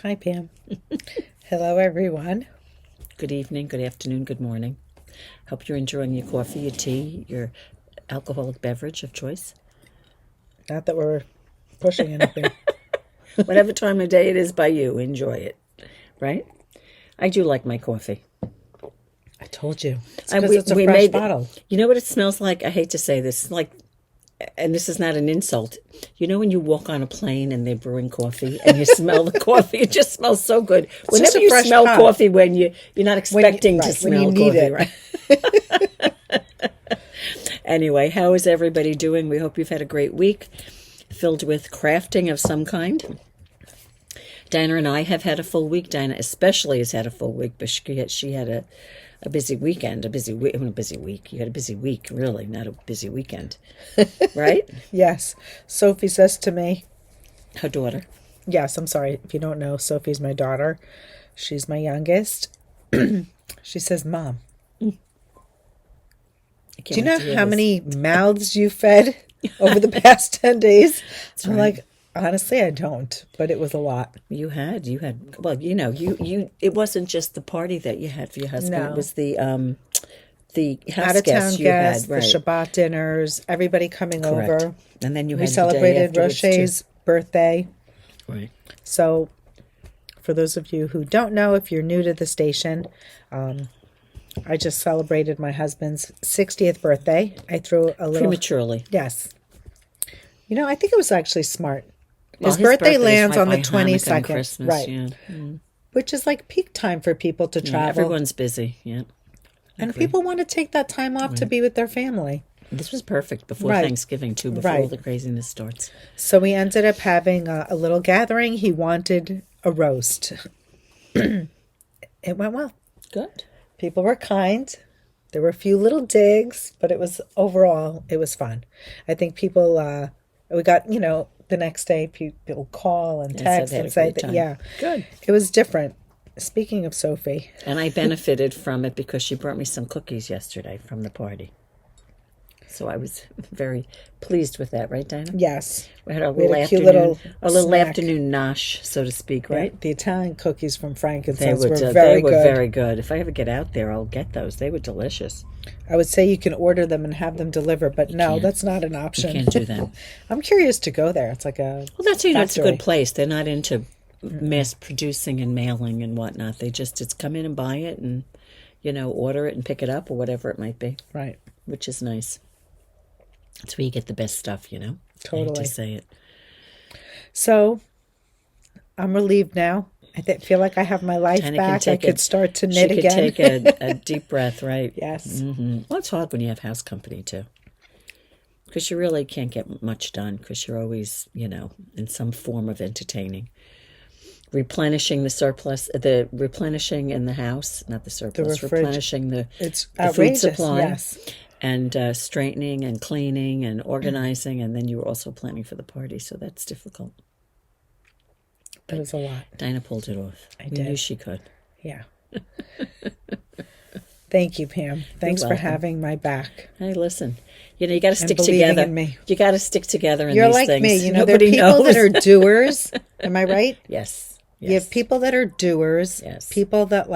Hi, Pam. Hello, everyone. Good evening, good afternoon, good morning. Hope you're enjoying your coffee, your tea, your alcoholic beverage of choice. Not that we're pushing anything. Whatever time of day it is by you, enjoy it. Right? I do like my coffee. I told you. It's because it's a fresh bottle. You know what it smells like? I hate to say this. Like, and this is not an insult. You know when you walk on a plane and they're brewing coffee and you smell the coffee? It just smells so good. Whenever you smell coffee when you're not expecting to smell coffee, right? Anyway, how is everybody doing? We hope you've had a great week filled with crafting of some kind. Dina and I have had a full week. Dina especially has had a full week, but she had a busy weekend, a busy week. You had a busy week, really, not a busy weekend, right? Yes. Sophie says to me, her daughter. Yes, I'm sorry. If you don't know, Sophie's my daughter. She's my youngest. She says, Mom, do you know how many mouths you fed over the past 10 days? I'm like, honestly, I don't, but it was a lot. You had, well, you it wasn't just the party that you had for your husband. No. It was the house guests you had, right? The Shabbat dinners, everybody coming over. And then we celebrated Roche's birthday. Right. So for those of you who don't know, if you're new to the station, I just celebrated my husband's 60th birthday. I threw a little... Prematurely. Yes. I think it was actually smart. His birthday lands on the 22nd, Christmas, right? Yeah. Mm. Which is like peak time for people to travel. Everyone's busy, yeah. And people want to take that time off to be with their family. This was perfect before Thanksgiving, too, before all the craziness starts. So we ended up having a little gathering. He wanted a roast. It went well. Good. People were kind. There were a few little digs, but it was fun. I think people, we got, the next day, people call and text and say that, good. It was different. Speaking of Sophie. And I benefited from it because she brought me some cookies yesterday from the party. So I was very pleased with that, right, Dina? Yes. We had a little afternoon nosh, so to speak, right? Yeah, the Italian cookies from Frankenstein's were very good. They were very good. If I ever get out there, I'll get those. They were delicious. I would say you can order them and have them delivered, but no, that's not an option. You can't do that. I'm curious to go there. It's like that's it's a good place. They're not into mass producing and mailing and whatnot. It's come in and buy it and, order it and pick it up or whatever it might be. Right. Which is nice. That's where you get the best stuff, Totally. I hate to say it. So, I'm relieved now. I feel like I have my life back. I could start to knit again. She could take a deep breath, right? Yes. Mm-hmm. Well, it's hard when you have house company, too. Because you really can't get much done because you're always, in some form of entertaining. Replenishing the surplus, replenishing in the house, not the surplus, replenishing the food supply. Yes. And straightening and cleaning and organizing, and then you were also planning for the party, so that's difficult. But it was a lot. Dina pulled it off. I knew she could. Yeah. Thank you, Pam. Thanks for having my back. Hey, listen. You got to stick together. In me. You got to stick together in You're these like things. Me. There are people that are doers. Am I right? Yes. You have people that are doers. Yes. People that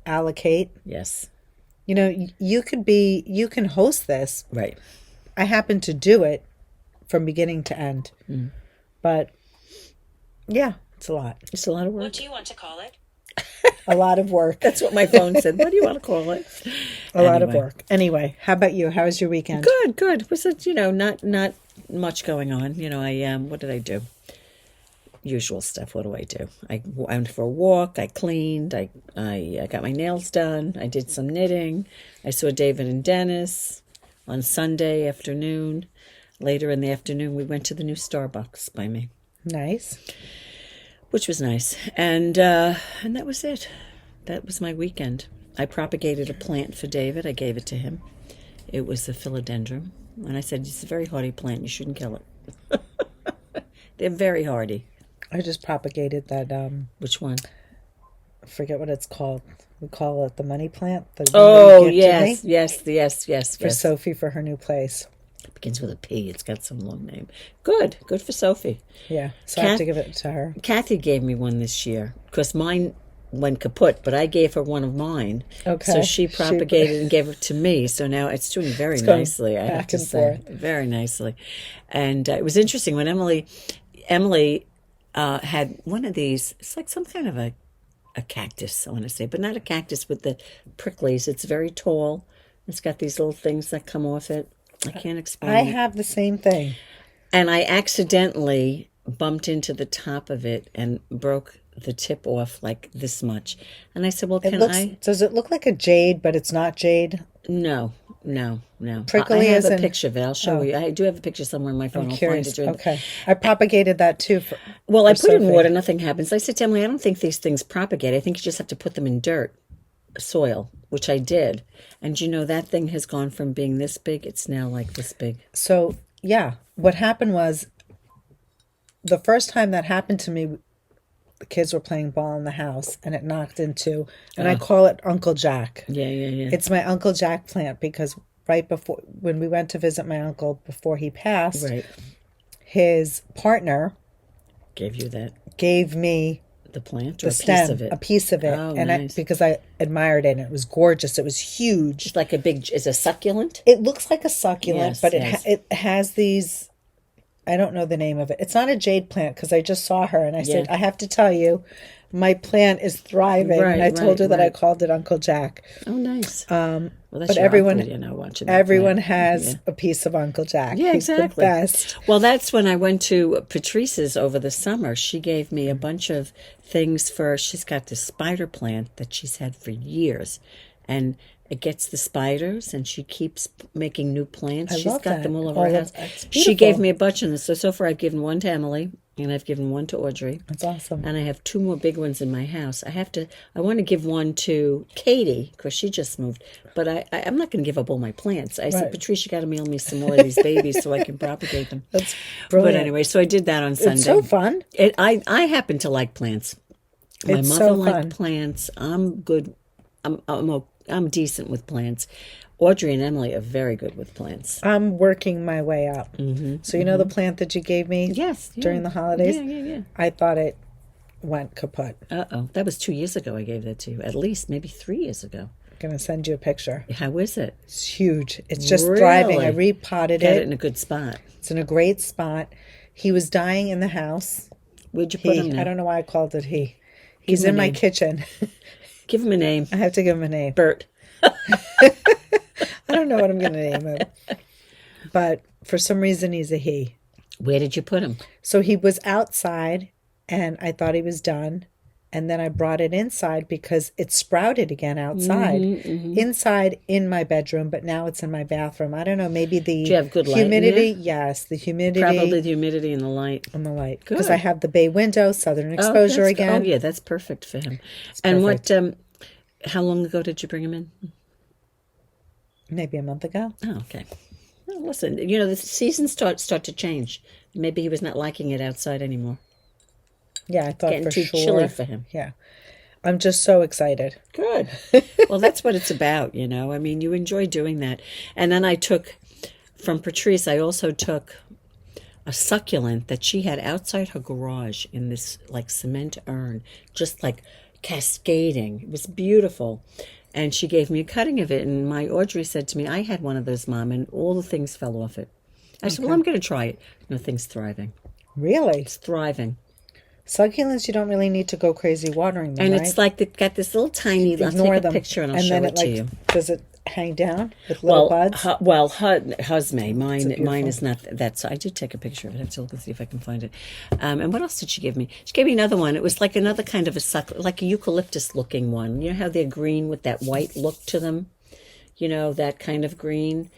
allocate. Yes. You can host this. Right. I happen to do it from beginning to end. Mm. But, yeah, it's a lot. It's a lot of work. What do you want to call it? A lot of work. That's what my phone said. What do you want to call it? A lot of work. Anyway, how about you? How was your weekend? Good. Was it, not much going on. What did I do? Usual stuff. What do I do? I went for a walk. I cleaned. I got my nails done. I did some knitting. I saw David and Dennis on Sunday afternoon. Later in the afternoon, we went to the new Starbucks by me. Nice. Which was nice. And that was it. That was my weekend. I propagated a plant for David. I gave it to him. It was a philodendron. And I said, it's a very hardy plant. You shouldn't kill it. They're very hardy. I just propagated that. Which one? I forget what it's called. We call it the money plant. Yes. For Sophie for her new place. begins with a P. It's got some long name. Good for Sophie. Yeah, so I have to give it to her. Kathy gave me one this year because mine went kaput, but I gave her one of mine. Okay. So she propagated and gave it to me. So now it's doing very nicely, I have to say. Very nicely. And it was interesting when Emily had one of these. It's like some kind of a cactus, I want to say, but not a cactus with the pricklies. It's very tall. It's got these little things that come off it. I can't explain I have the same thing. And I accidentally bumped into the top of it and broke the tip off like this much. And I said, well, does it look like a jade, but it's not jade? No. Prickly I have a picture of it. I'll show you. I do have a picture somewhere on my phone. I'm curious. Okay. I propagated that too. I put it in water. Nothing happens. I said to Emily, I don't think these things propagate. I think you just have to put them in dirt, soil, which I did. And that thing has gone from being this big. It's now like this big. So, yeah. What happened was the first time that happened to me, the kids were playing ball in the house and it knocked into, and I call it Uncle Jack. Yeah. It's my Uncle Jack plant because right before, when we went to visit my uncle before he passed, his partner gave me the plant or the stem, a piece of it. Oh, and nice. Because I admired it and it was gorgeous. It was huge. It's like is a succulent? It looks like a succulent, but yes. It has these, I don't know the name of it. It's not a jade plant because I just saw her and I said, I have to tell you, my plant is thriving. And I told her that I called it Uncle Jack. Oh, nice. That's but your everyone, uncle, watching everyone has a piece of Uncle Jack. Yeah, He's exactly. the best. Well, that's when I went to Patrice's over the summer. She gave me a bunch of things she's got this spider plant that she's had for years. And it gets the spiders, and she keeps making new plants. She's got them all over her house. She gave me a bunch of them. So far I've given one to Emily, and I've given one to Audrey. That's awesome. And I have 2 more big ones in my house. I want to give one to Katie, because she just moved. But I'm not going to give up all my plants. I said, Patrice, you got to mail me some more of these babies so I can propagate them. That's brilliant. But anyway, so I did that on Sunday. It's so fun. I happen to like plants. My mother liked plants. I'm good. I'm decent with plants. Audrey and Emily are very good with plants. I'm working my way up. Mm-hmm, so you know the plant that you gave me during the holidays? Yeah. I thought it went kaput. Uh-oh. That was 2 years ago I gave that to you. At least, maybe 3 years ago. I'm going to send you a picture. How is it? It's huge. It's just thriving. I repotted Got it in a good spot. It's in a great spot. He was dying in the house. Where'd you put him now? I don't know why I called it he. He's in my kitchen. Give him a name. I have to give him a name. Bert. I don't know what I'm going to name him. But for some reason, he's a he. Where did you put him? So he was outside, and I thought he was done. And then I brought it inside because it sprouted again outside. Inside in my bedroom, but now it's in my bathroom. I don't know, maybe the Do you have good light humidity. in there? Yes, the humidity. Probably the humidity and the light. And the light. Because I have the bay window, southern exposure again. Oh, yeah, that's perfect for him. And perfect. How long ago did you bring him in? Maybe a month ago. Oh, okay. Well, listen, the seasons start to change. Maybe he was not liking it outside anymore. Yeah, I thought Getting for too sure. chilly for him. Yeah. I'm just so excited. Good. Well, that's what it's about, I mean, you enjoy doing that. And then I took, from Patrice, I also took a succulent that she had outside her garage in this, like, cement urn, just, like, cascading. It was beautiful. And she gave me a cutting of it. And my Audrey said to me, I had one of those, Mom, and all the things fell off it. I said, well, I'm going to try it. No, thing's thriving. Really? It's thriving. Succulents, you don't really need to go crazy watering them, and right? it's like they've got this little tiny, I'll take a picture and I'll show it to you. Does it hang down with little buds? Hers may. Mine is not that. So I did take a picture of it. I have to look and see if I can find it. And what else did she give me? She gave me another one. It was like another kind of like a eucalyptus-looking one. You know how they're green with that white look to them? That kind of green.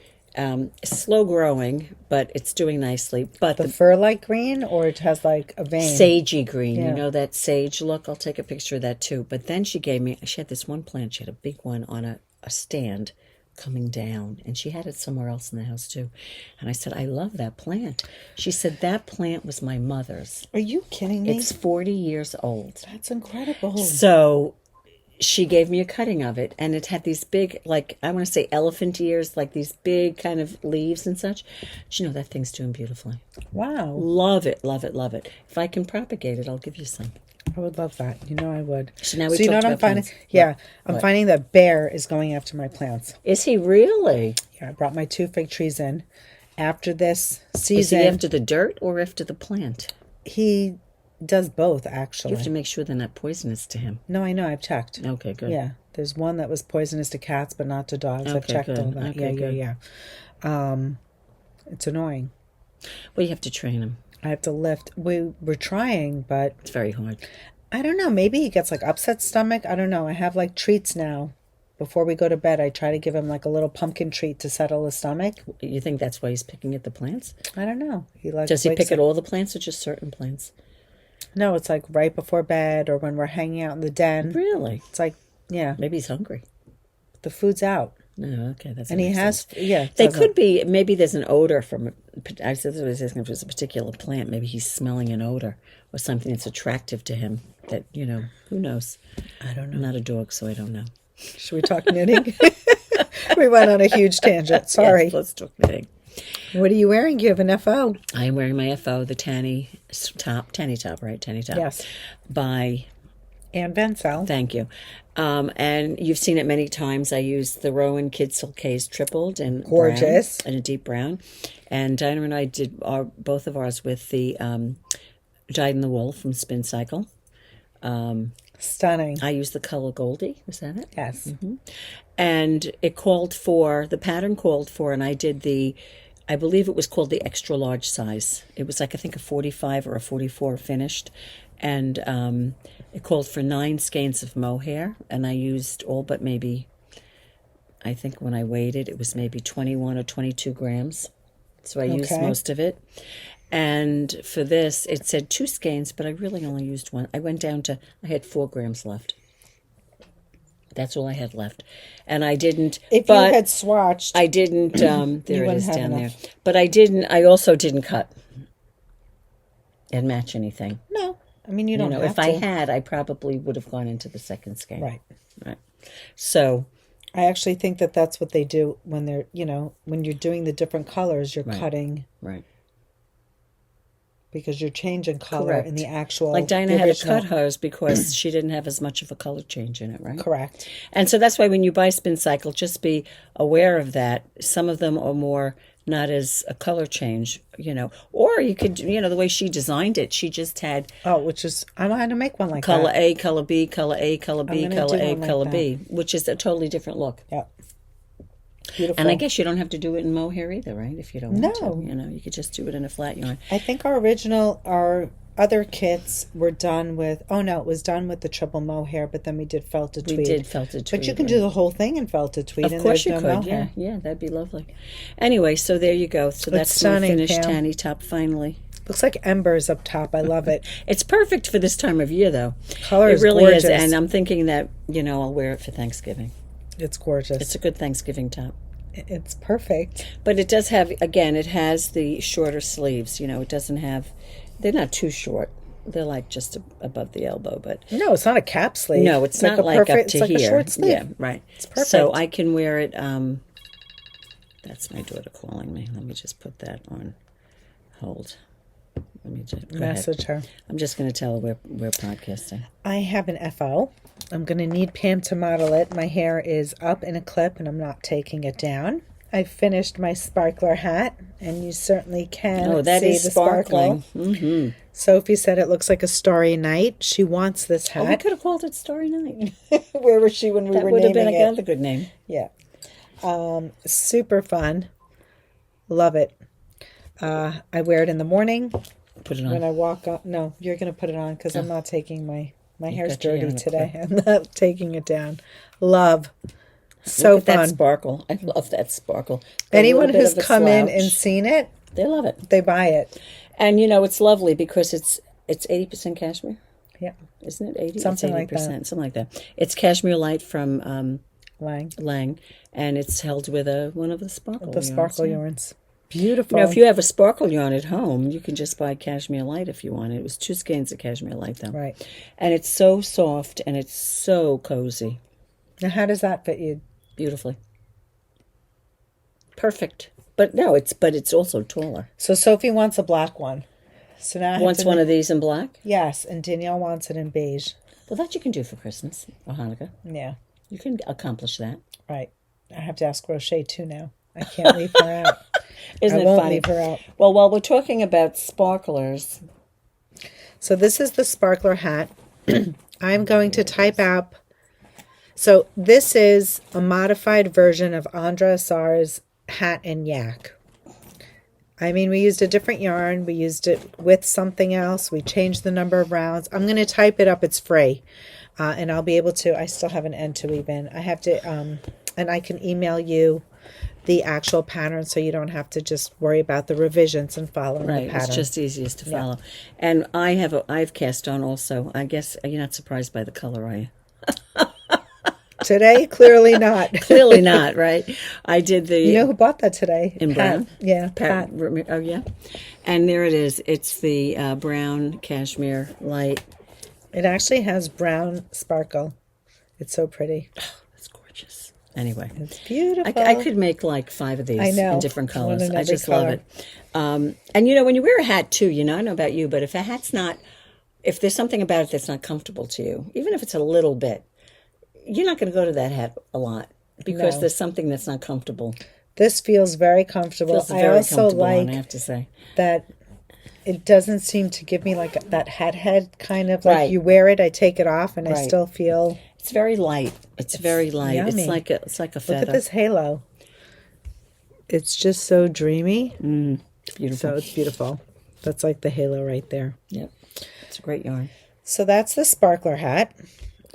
Slow growing, but it's doing nicely. But the fur-like green, or it has like a vein? Sagey green. Yeah. That sage look? I'll take a picture of that too. But then she had this one plant. She had a big one on a stand coming down, and she had it somewhere else in the house too. And I said, I love that plant. She said, that plant was my mother's. Are you kidding me? It's 40 years old. That's incredible. So she gave me a cutting of it, and it had these big, like, I want to say elephant ears, like these big kind of leaves and such. That thing's doing beautifully. Wow. Love it, love it, love it. If I can propagate it, I'll give you some. I would love that. I would. So now we talked what I'm about finding? plants. Yeah, I'm finding that Bear is going after my plants. Is he really? Yeah, I brought my 2 fig trees in. After this Is season, he after the dirt or after the plant? he does both, actually. You have to make sure they're not poisonous to him. No, I know. I've checked. Okay, good. Yeah, there's one that was poisonous to cats, but not to dogs. I've Okay, checked good. all that. Okay, Yeah. It's annoying. Well, you have to train him. I have to lift. We're trying, but It's very hard. I don't know. Maybe he gets like upset stomach. I don't know. I have like treats now. Before we go to bed, I try to give him like a little pumpkin treat to settle his stomach. You think that's why he's picking at the plants? I don't know. Does he pick at all the plants or just certain plants? No, it's like right before bed or when we're hanging out in the den. Really? It's like, yeah, Maybe he's hungry. the food's out. No, okay, that's. And he has, yeah. They could be. Maybe there's an odor from. I said I was asking if it was a particular plant. Maybe he's smelling an odor or something that's attractive to him. That who knows? I don't know. I'm not a dog, so I don't know. Should we talk knitting? We went on a huge tangent. Sorry. Yes, let's talk knitting. What are you wearing? You have an FO. I am wearing my FO, the Tanne top, right? Tanne top. Yes. By And Ventzel. Thank you. And you've seen it many times. I used the Rowan Kid Silkays tripled and Gorgeous. brown, and a deep brown. And Dina and I did both of ours with the Dyed in the Wool from Spin Cycle. Stunning. I used the color Goldie. Was that it? Yes. Mm-hmm. And the pattern called for, and I did I believe it was called the extra large size. It was like, I think, a 45 or a 44 finished. And it called for 9 skeins of mohair. And I used all but maybe, I think when I weighed it, it was maybe 21 or 22 grams. So I used most of it. And for this, it said 2 skeins, but I really only used 1. I went down to, I had 4 grams left. That's all I had left. And I didn't. If you had swatched. I didn't. There it is down there. enough. But I also didn't cut and match anything. No. I mean, you don't have if to. I had, I probably would have gone into the second skein. Right. So. I actually think that that's what they do when they're, when you're doing the different colors, you're cutting. Right. Because you're changing color in the actual. Like Dina had to cut hers because she didn't have as much of a color change in it, right? Correct. And so that's why when you buy Spin Cycle, just be aware of that. Some of them are more not as a color change, Or you could, the way she designed it, she just had. Oh, which is, I'm going to make one like color that. A, color B, color A, color B, color A, color B, which is a totally different look. Yeah. Beautiful. And I guess you don't have to do it in mohair either, right? If you don't want to. You could just do it in a flat yarn. I think our other kits were done with, it was done with the triple mohair, but then we did felted tweed. We did felted tweed. But you can do the whole thing in felted tweed. Of course you could, mohair. Yeah, that'd be lovely. Anyway, so there you go. So that's stunning, my finished Pam. Tanne top finally. Looks like embers up top. I love it. It's perfect for this time of year, though. Color is really gorgeous. is, and I'm thinking that, I'll wear it for Thanksgiving. It's gorgeous. It's a good Thanksgiving top. It's perfect. But it does have, again, it has the shorter sleeves. It doesn't have, they're not too short. They're like just above the elbow, but no, it's not a cap sleeve. No, it's not like up to here. It's like a short sleeve. Yeah, right. It's perfect. So I can wear it. That's my daughter calling me. Let me just put that on hold. Let me just message her. I'm just going to tell her we're podcasting. I have an FO. I'm going to need Pam to model it. My hair is up in a clip, and I'm not taking it down. I finished my sparkler hat, and you certainly can see the sparkling. Sparkle. Mm-hmm. Sophie said it looks like a starry night. She wants this hat. Oh, we could have called it Starry Night. Where was she when we were naming it? That would have been another good name. Yeah. Super fun. Love it. I wear it in the morning. Put it on. When I walk up. No, you're going to put it on because I'm not taking my hair's dirty today. I'm not taking it down. Love. So Look at fun. That sparkle. I love that sparkle. Anyone who's come in and seen it, they love it. They buy it. And it's lovely because it's 80% cashmere. Yeah. Isn't it 80? Something it's 80%, like that. Something like that. It's cashmere light from Lang. And it's held with one of the sparkle yarns. The sparkle yarns. beautiful. If you have a sparkle yarn at home, you can just buy Cashmere Light if you want. It was 2 skeins of Cashmere Light, though. Right. And it's so soft and it's so cozy. Now, how does that fit you? Beautifully. Perfect. But no, it's also taller. So Sophie wants a black one. So now Wants one of these in black? Yes, and Danielle wants it in beige. Well, that you can do for Christmas or Hanukkah. Yeah. You can accomplish that. Right. I have to ask Roche too now. I can't leave her out. Isn't it won't funny? leave her out. Well, while we're talking about sparklers. So this is the sparkler hat. I'm going to type out. So this is a modified version of Andra Asar's hat and yak. I mean, we used a different yarn. We used it with something else. We changed the number of rounds. I'm going to type it up. It's free. And I'll be able to. I still have an end to weave in. I have to, and I can email you the actual pattern so you don't have to just worry about the revisions and following the pattern. It's just easiest to follow. And I've cast on also. I guess you're not surprised by the color, are you? Today, clearly not. Clearly not, right? I did the... You know who bought that today? In brown? Yeah, Pat. Oh, yeah. And there it is. It's the brown Cashmere Light. It actually has brown sparkle. It's so pretty. It's gorgeous. Anyway. It's beautiful. I could make like 5 of these in different colors. One in I every just color. love it. And when you wear a hat too, I don't know about you, but if a hat's not... If there's something about it that's not comfortable to you, even if it's a little bit, you're not going to go to that hat a lot because there's something that's not comfortable. This feels very comfortable. I also like I have to say that it doesn't seem to give me like that head kind of like you wear it, I take it off, and I still feel it's very light. It's very light. Yummy. It's like a feather. Look at this halo. It's just so dreamy. Beautiful. So it's beautiful. That's like the halo right there. Yep. It's a great yarn. So that's the sparkler hat.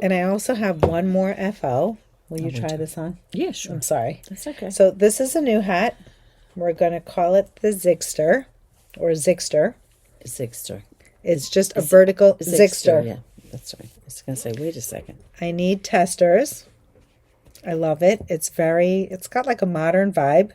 And I also have one more FO. Will you try this on? Yeah, sure. I'm sorry. That's okay. So this is a new hat. We're going to call it the Zigster or Zigster. Zigster. It's just a vertical Zigster. Yeah, that's right. I was going to say, wait a second. I need testers. I love it. It's got like a modern vibe.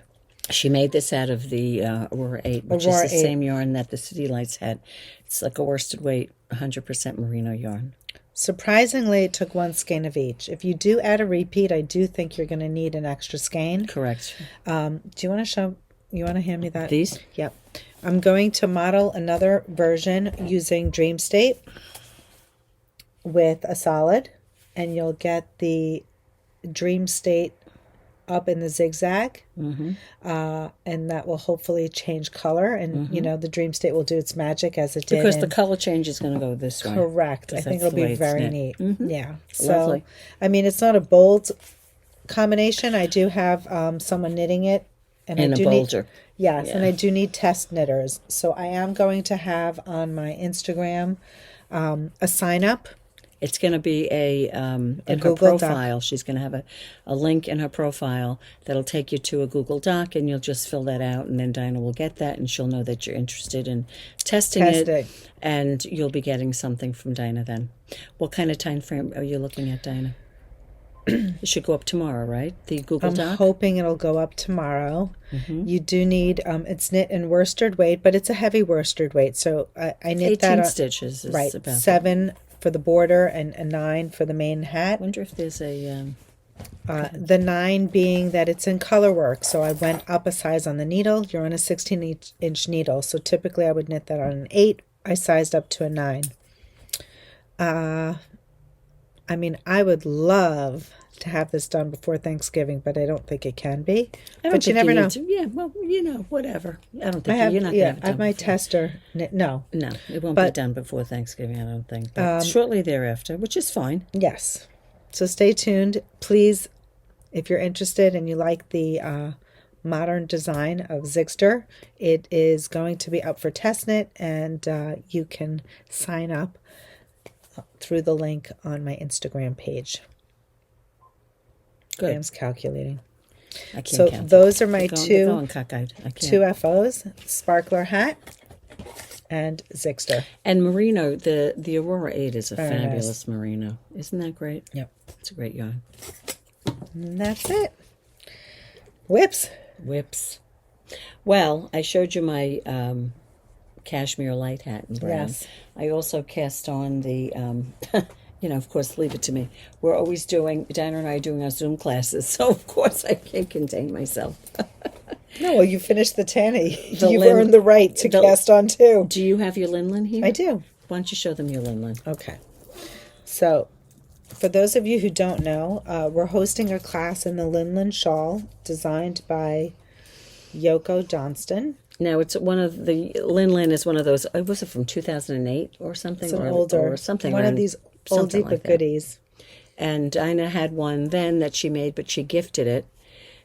She made this out of the Aurora 8, which is the same yarn that the City Lights had. It's like a worsted weight, 100% merino yarn. Surprisingly, it took 1 skein of each. If you do add a repeat, I do think you're going to need an extra skein. Correct. Do you want to hand me that? These? Yep. I'm going to model another version using Dream State with a solid, and you'll get the Dream State up in the zigzag, and that will hopefully change color, and the Dream State will do its magic as it did. Because the color change is going to go this way. Correct. I think it'll be very neat. Yeah. So, lovely. I mean, it's not a bold combination. I do have someone knitting it, and I a do bolder. And I do need test knitters. So I am going to have on my Instagram a sign up. It's going to be in her Google profile. She's going to have a link in her profile that'll take you to a Google Doc, and you'll just fill that out, and then Dinah will get that, and she'll know that you're interested in testing it, and you'll be getting something from Dinah then. What kind of time frame are you looking at, Dinah? It should go up tomorrow, right? The Google Doc? I'm hoping it'll go up tomorrow. You do need, it's knit in worsted weight, but it's a heavy worsted weight, so I knit 18 that on, stitches is right, about 7 for the border and 9 for the main hat. I wonder if there's a... the 9 being that it's in color work, so I went up a size on the needle. You're on a 16-inch needle, so typically I would knit that on an 8. I sized up to a 9. I mean, I would love to have this done before Thanksgiving, but I don't think it can be. But you never know. Yeah, well, whatever. I don't think you're not going to have it done. I have my tester. No, it won't be done before Thanksgiving, I don't think. But shortly thereafter, which is fine. Yes. So stay tuned. Please, if you're interested and you like the modern design of Zigster, it is going to be up for test knit, and you can sign up through the link on my Instagram page. Good. Graham's calculating. I can't so count. Those are my two FOs, Sparkler hat and Zigster. And merino, the Aurora 8 is a Very fabulous merino. Isn't that great? Yep. It's a great yarn. And that's it. Whips. Well, I showed you my cashmere light hat in brown. Yes. I also cast on the, of course, leave it to me. We're always doing, Dina and I are doing our Zoom classes, so of course I can't contain myself. No, well, you finished the Tanne. You've earned the right to cast on too. Do you have your Lin-Lin here? I do. Why don't you show them your Lin-Lin? Okay. So, for those of you who don't know, we're hosting a class in the Lin-Lin shawl designed by Yoko Johnston. Now, it's one of the, Lin-Lin is one of those, was it from 2008 or something? It's an older, or something. One of these oldie but goodies. And Dina had one then that she made, but she gifted it.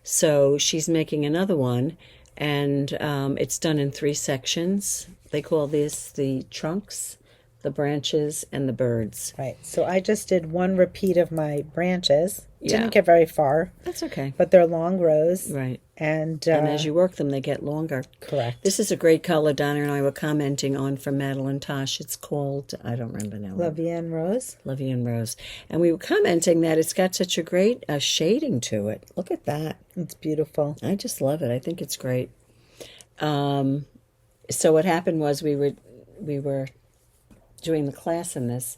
So she's making another one, and it's done in 3 sections. They call this the trunks, the branches, and the birds. Right. So I just did one repeat of my branches. Yeah. Didn't get very far. That's okay. But they're long rows. Right. And as you work them, they get longer. Correct. This is a great color Donna and I were commenting on from Madeline Tosh. It's called, I don't remember now. Levian Rose. Levian Rose. And we were commenting that it's got such a great shading to it. Look at that. It's beautiful. I just love it. I think it's great. So what happened was we were doing the class in this,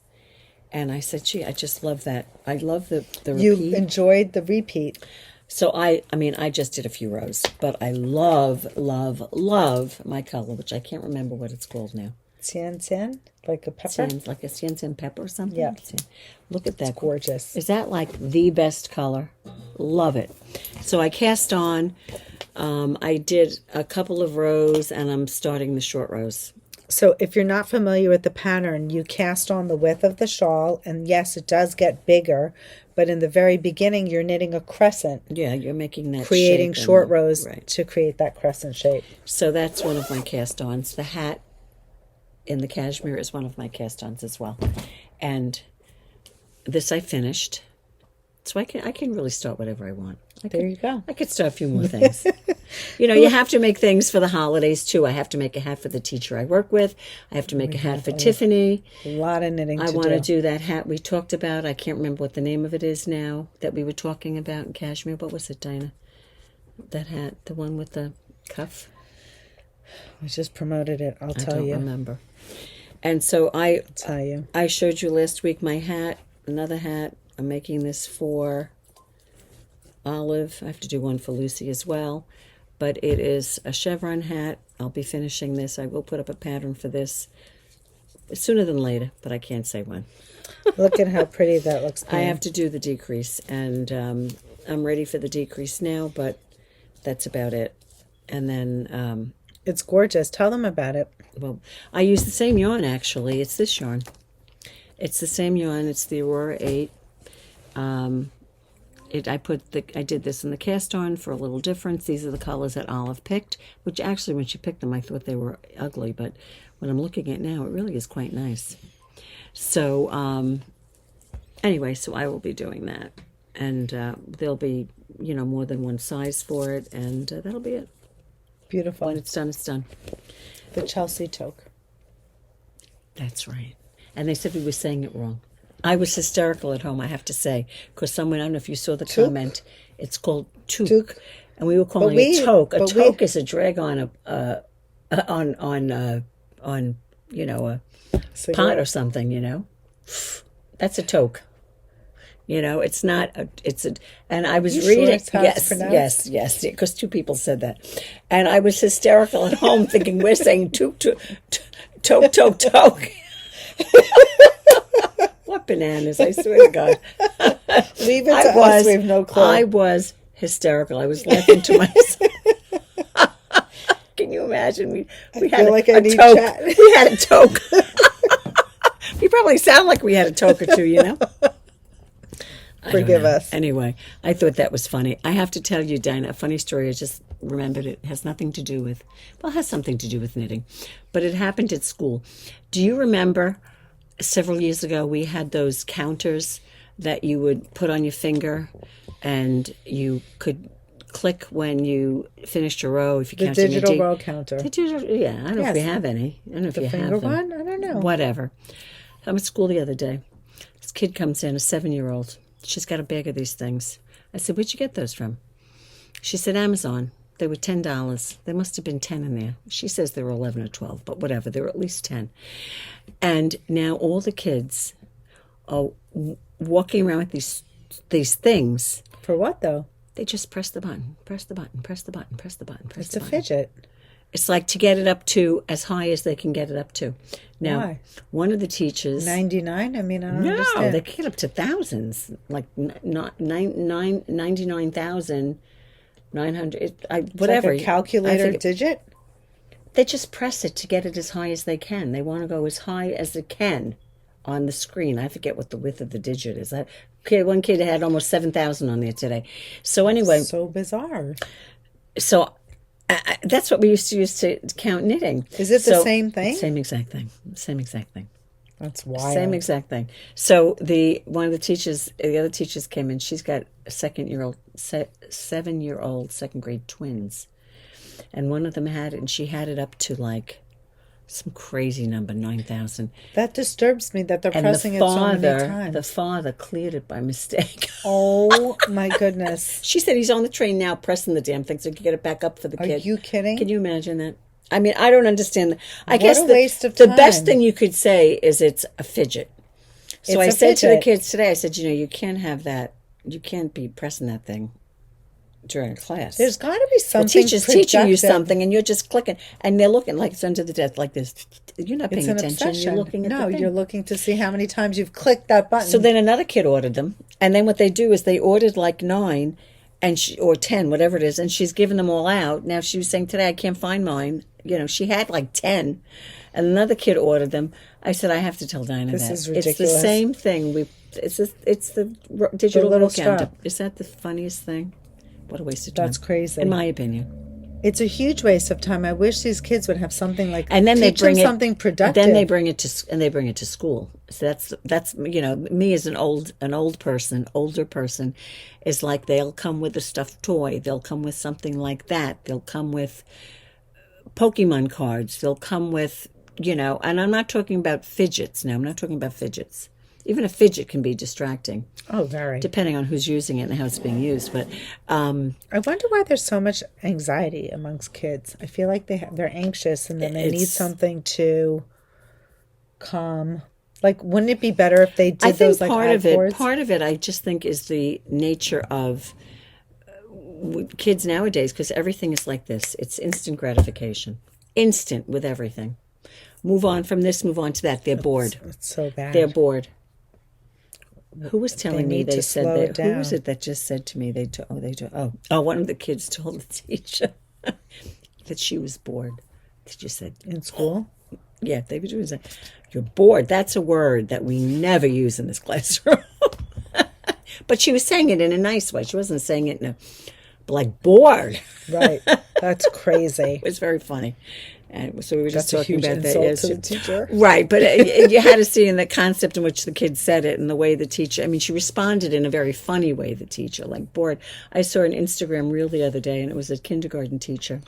and I said, gee, I just love that. I love the repeat. You enjoyed the repeat. So I just did a few rows, but I love, love, love my color, which I can't remember what it's called now. Tian, like a pepper? Like a tian pepper or something? Yeah. Look at that. It's gorgeous. Is that like the best color? Love it. So I cast on. I did a couple of rows, and I'm starting the short rows. So if you're not familiar with the pattern, you cast on the width of the shawl, and yes, it does get bigger, but in the very beginning, you're knitting a crescent. Yeah, you're making that creating shape short rows right. to create that crescent shape. So that's one of my cast-ons. The hat in the cashmere is one of my cast-ons as well. And this I finished. So I can really start whatever I want. There you go. I could start a few more things. You have to make things for the holidays, too. I have to make a hat for the teacher I work with. I have to make a hat for Tiffany. A lot of knitting to do. I want to do that hat we talked about. I can't remember what the name of it is now that we were talking about in cashmere. What was it, Dina? That hat, the one with the cuff? I just promoted it. I'll tell you. I don't remember. And so I'll tell you. I showed you last week my hat, another hat. I'm making this for Olive. I have to do one for Lucy as well. But it is a chevron hat. I'll be finishing this. I will put up a pattern for this sooner than later, but I can't say when. Look at how pretty that looks. I have to do the decrease, and I'm ready for the decrease now, but that's about it. And then... it's gorgeous. Tell them about it. Well, I use the same yarn, actually. It's this yarn. It's the same yarn. It's the Aurora 8. I did this in the cast on for a little difference. These are the colors that Olive picked, which actually when she picked them I thought they were ugly, but when I'm looking at it now it really is quite nice. So anyway, so I will be doing that, and there'll be more than one size for it, and that'll be it. Beautiful. When it's done, it's done. The Chelsea toque. That's right. And they said we were saying it wrong. I was hysterical at home, I have to say, because someone, I don't know if you saw the comment, it's called toque, and we were calling it toque. A toque is a drag on a pot or something, That's a toque. It's not. And I was reading. Yes, because 2 people said that, and I was hysterical at home, thinking we're saying toque. What bananas! I swear to God. Leave it to us. We have no clue. I was hysterical. I was laughing to myself. Can you imagine? We had a toque. Chat. We had a toque. We probably sound like we had a toque or two, Forgive us. Anyway, I thought that was funny. I have to tell you, Dina, a funny story. I just remembered it. It has nothing to do with, it has something to do with knitting. But it happened at school. Do you remember several years ago we had those counters that you would put on your finger and you could click when you finished your row if you counted the digital row counter. I don't know if we have any. I don't know if you have them. The finger one? I don't know. Whatever. I'm at school the other day. This kid comes in, a 7-year-old. She's got a bag of these things. I said, where'd you get those from? She said, Amazon. They were $10. There must have been 10 in there. She says there were 11 or 12, but whatever. There were at least 10. And now all the kids are walking around with these things. For what, though? They just press the button, press the button, press the button, press the button, press the button. It's a fidget. It's like to get it up to as high as they can get it up to. Now, Why? One of the teachers... 99? I mean, I don't understand. No, they can get up to thousands. Like 99,900, whatever. Like a calculator digit? They just press it to get it as high as they can. They want to go as high as it can on the screen. I forget what the width of the digit is. One kid had almost 7,000 on there today. So anyway... So bizarre. So... that's what we used to use to count knitting. Is it the same thing? Same exact thing. Same exact thing. That's wild. Same exact thing. So the other teachers came in. She's got a 7-year-old second grade twins, and one of them had it, and she had it up to like some crazy number, 9,000. That disturbs me that they're pressing it so many times. The father cleared it by mistake. Oh, my goodness. She said he's on the train now pressing the damn thing so he can get it back up for the kid. Are you kidding? Can you imagine that? I mean, I don't understand. I guess a waste of time. The best thing you could say is it's a fidget. So I said to the kids today, I said, you can't have that. You can't be pressing that thing during a class. There's got to be something. The teacher's teaching you something, and you're just clicking, and they're looking like it's under the desk, like this. You're not paying attention. Obsession. You're looking at the thing. You're looking to see how many times you've clicked that button. So then another kid ordered them, and then what they do is they ordered like 9, or 10, whatever it is, and she's giving them all out. Now she was saying today, I can't find mine. She had like 10, and another kid ordered them. I said, I have to tell Dina this that is ridiculous. It's the same thing. It's the digital little book counter. strap. Is that the funniest thing? What a waste of time. That's crazy. In my opinion. It's a huge waste of time. I wish these kids would have something like, and then they bring something productive. Then they bring it to school. So that's me as an older person is like they'll come with a stuffed toy. They'll come with something like that. They'll come with Pokemon cards. They'll come with and I'm not talking about fidgets. Now I'm not talking about fidgets. Even a fidget can be distracting. Oh, very. Depending on who's using it and how it's being used. But I wonder why there's so much anxiety amongst kids. I feel like they're anxious and then they need something to calm. Like, wouldn't it be better if they did those like iPods? Part of it, I just think, is the nature of kids nowadays, because everything is like this. It's instant gratification. Instant with everything. Move on from this, move on to that. They're bored. It's so bad. They're bored. Who was telling me they said that? Down. Who was it that just said to me one of the kids told the teacher that she was bored. They just said in school. Yeah, they were doing that. You're bored. That's a word that we never use in this classroom. But she was saying it in a nice way. She wasn't saying it in a like bored. Right. That's crazy. It was very funny. And so we were just talking about that. That's a huge insult to the teacher. Right, but you had to see in the concept in which the kid said it and the way the teacher, she responded in a very funny way, the teacher, like bored. I saw an Instagram reel the other day, and it was a kindergarten teacher.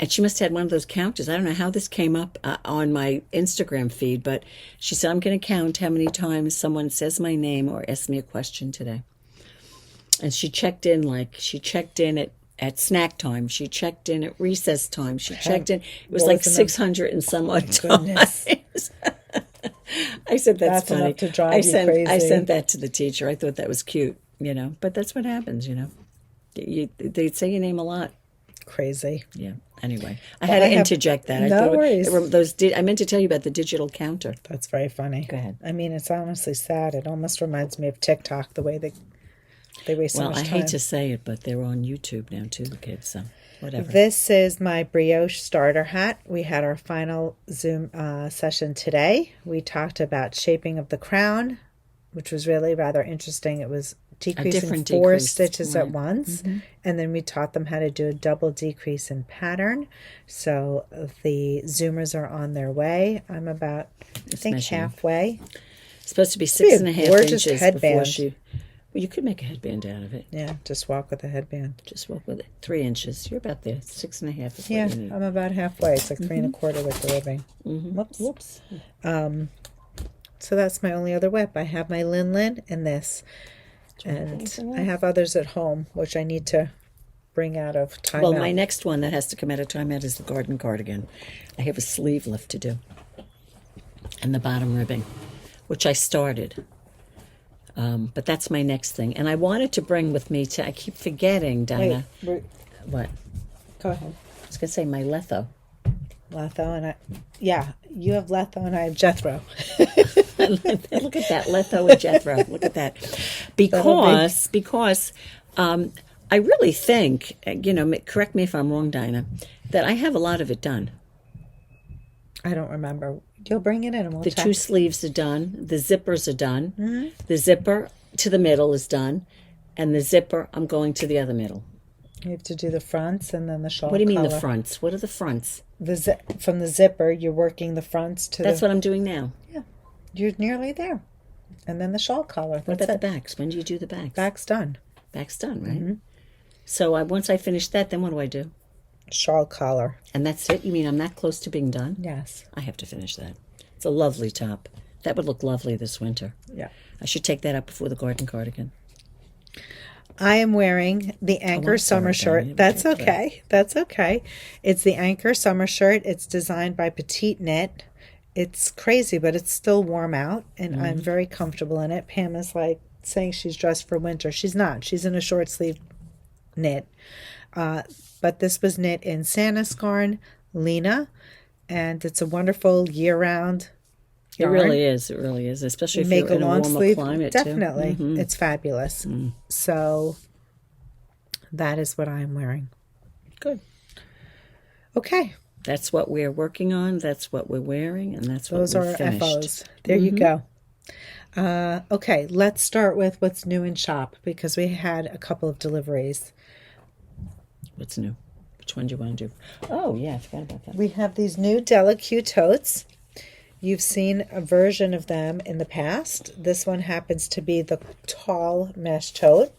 And she must have had one of those counters. I don't know how this came up on my Instagram feed, but she said, I'm going to count how many times someone says my name or asks me a question today. And she checked in at snack time. She checked in at recess time. She checked in. It was like 600 and some odd times. I said, that's funny. Enough to drive you crazy. I sent that to the teacher. I thought that was cute, But that's what happens, They'd say your name a lot. Crazy. Yeah. Anyway, I had to interject that. No worries. I meant to tell you about the digital counter. That's very funny. Go ahead. It's honestly sad. It almost reminds me of TikTok, the way they waste so much time. Well, I hate to say it, but they're on YouTube now too, the kids, so whatever. This is my BriocheStarter hat. We had our final Zoom session today. We talked about shaping of the crown, which was really rather interesting. It was decreasing 4 stitches at once. Mm-hmm. And then we taught them how to do a double decrease in pattern. So the Zoomers are on their way. I'm about, I think, halfway. It's supposed to be 6.5 inches headband. Well, you could make a headband out of it. Yeah, just walk with a headband. Just walk with it. 3 inches. You're about there. 6.5 is yeah, what you need. I'm about halfway. It's like 3.25 with the ribbing. Mm-hmm. Whoops. So that's my only other whip. I have my Lin-Lin and this. And I have others at home, which I need to bring out of timeout? Well, my next one that has to come out of timeout is the garden cardigan. I have a sleeve lift to do. And the bottom ribbing, which I started. But that's my next thing. And I wanted to bring with me I keep forgetting, Dina. Wait, What? go ahead. I was going to say my Letho. Letho and yeah, you have Letho and I have Jethro. Look at that, Letho and Jethro. Look at that. Because I really think, correct me if I'm wrong, Dina, that I have a lot of it done. I don't remember. You'll bring it in and we'll The check. 2 sleeves are done. The zippers are done. Mm-hmm. The zipper to the middle is done. And the zipper, I'm going to the other middle. You have to do the fronts and then the shawl What do you mean collar. the fronts? What are the fronts? From the zipper, you're working the fronts to That's what I'm doing now. Yeah, you're nearly there. And then the shawl collar. What about the backs? When do you do the backs? Back's done. Back's done, right? Mm-hmm. So once I finish that, then what do I do? Shawl collar. And that's it? You mean I'm that close to being done? Yes. I have to finish that. It's a lovely top. That would look lovely this winter. Yeah. I should take that up before the garden cardigan. I am wearing the Anker summer shirt. That's okay. That's okay. It's the Anker summer shirt. It's designed by Petite Knit. It's crazy, but it's still warm out, and I'm very comfortable in it. Pam is like saying she's dressed for winter. She's not. She's in a short sleeve knit. But this was knit in Sanascarn, Lina, and it's a wonderful year-round yarn. It really is. It really is, especially if Make you're in a long warmer sleeve. climate. Definitely. Too. It's fabulous. So that is what I am wearing. Good. Okay. That's what we're working on. That's what we're wearing, and that's what Those we've are finished. FOs. There you go. Okay, let's start with what's new in shop because we had a couple of deliveries. What's new? Which one do you want to do? Oh, yeah, I forgot about that. We have these new Della Q totes. You've seen a version of them in the past. This one happens to be the tall mesh tote.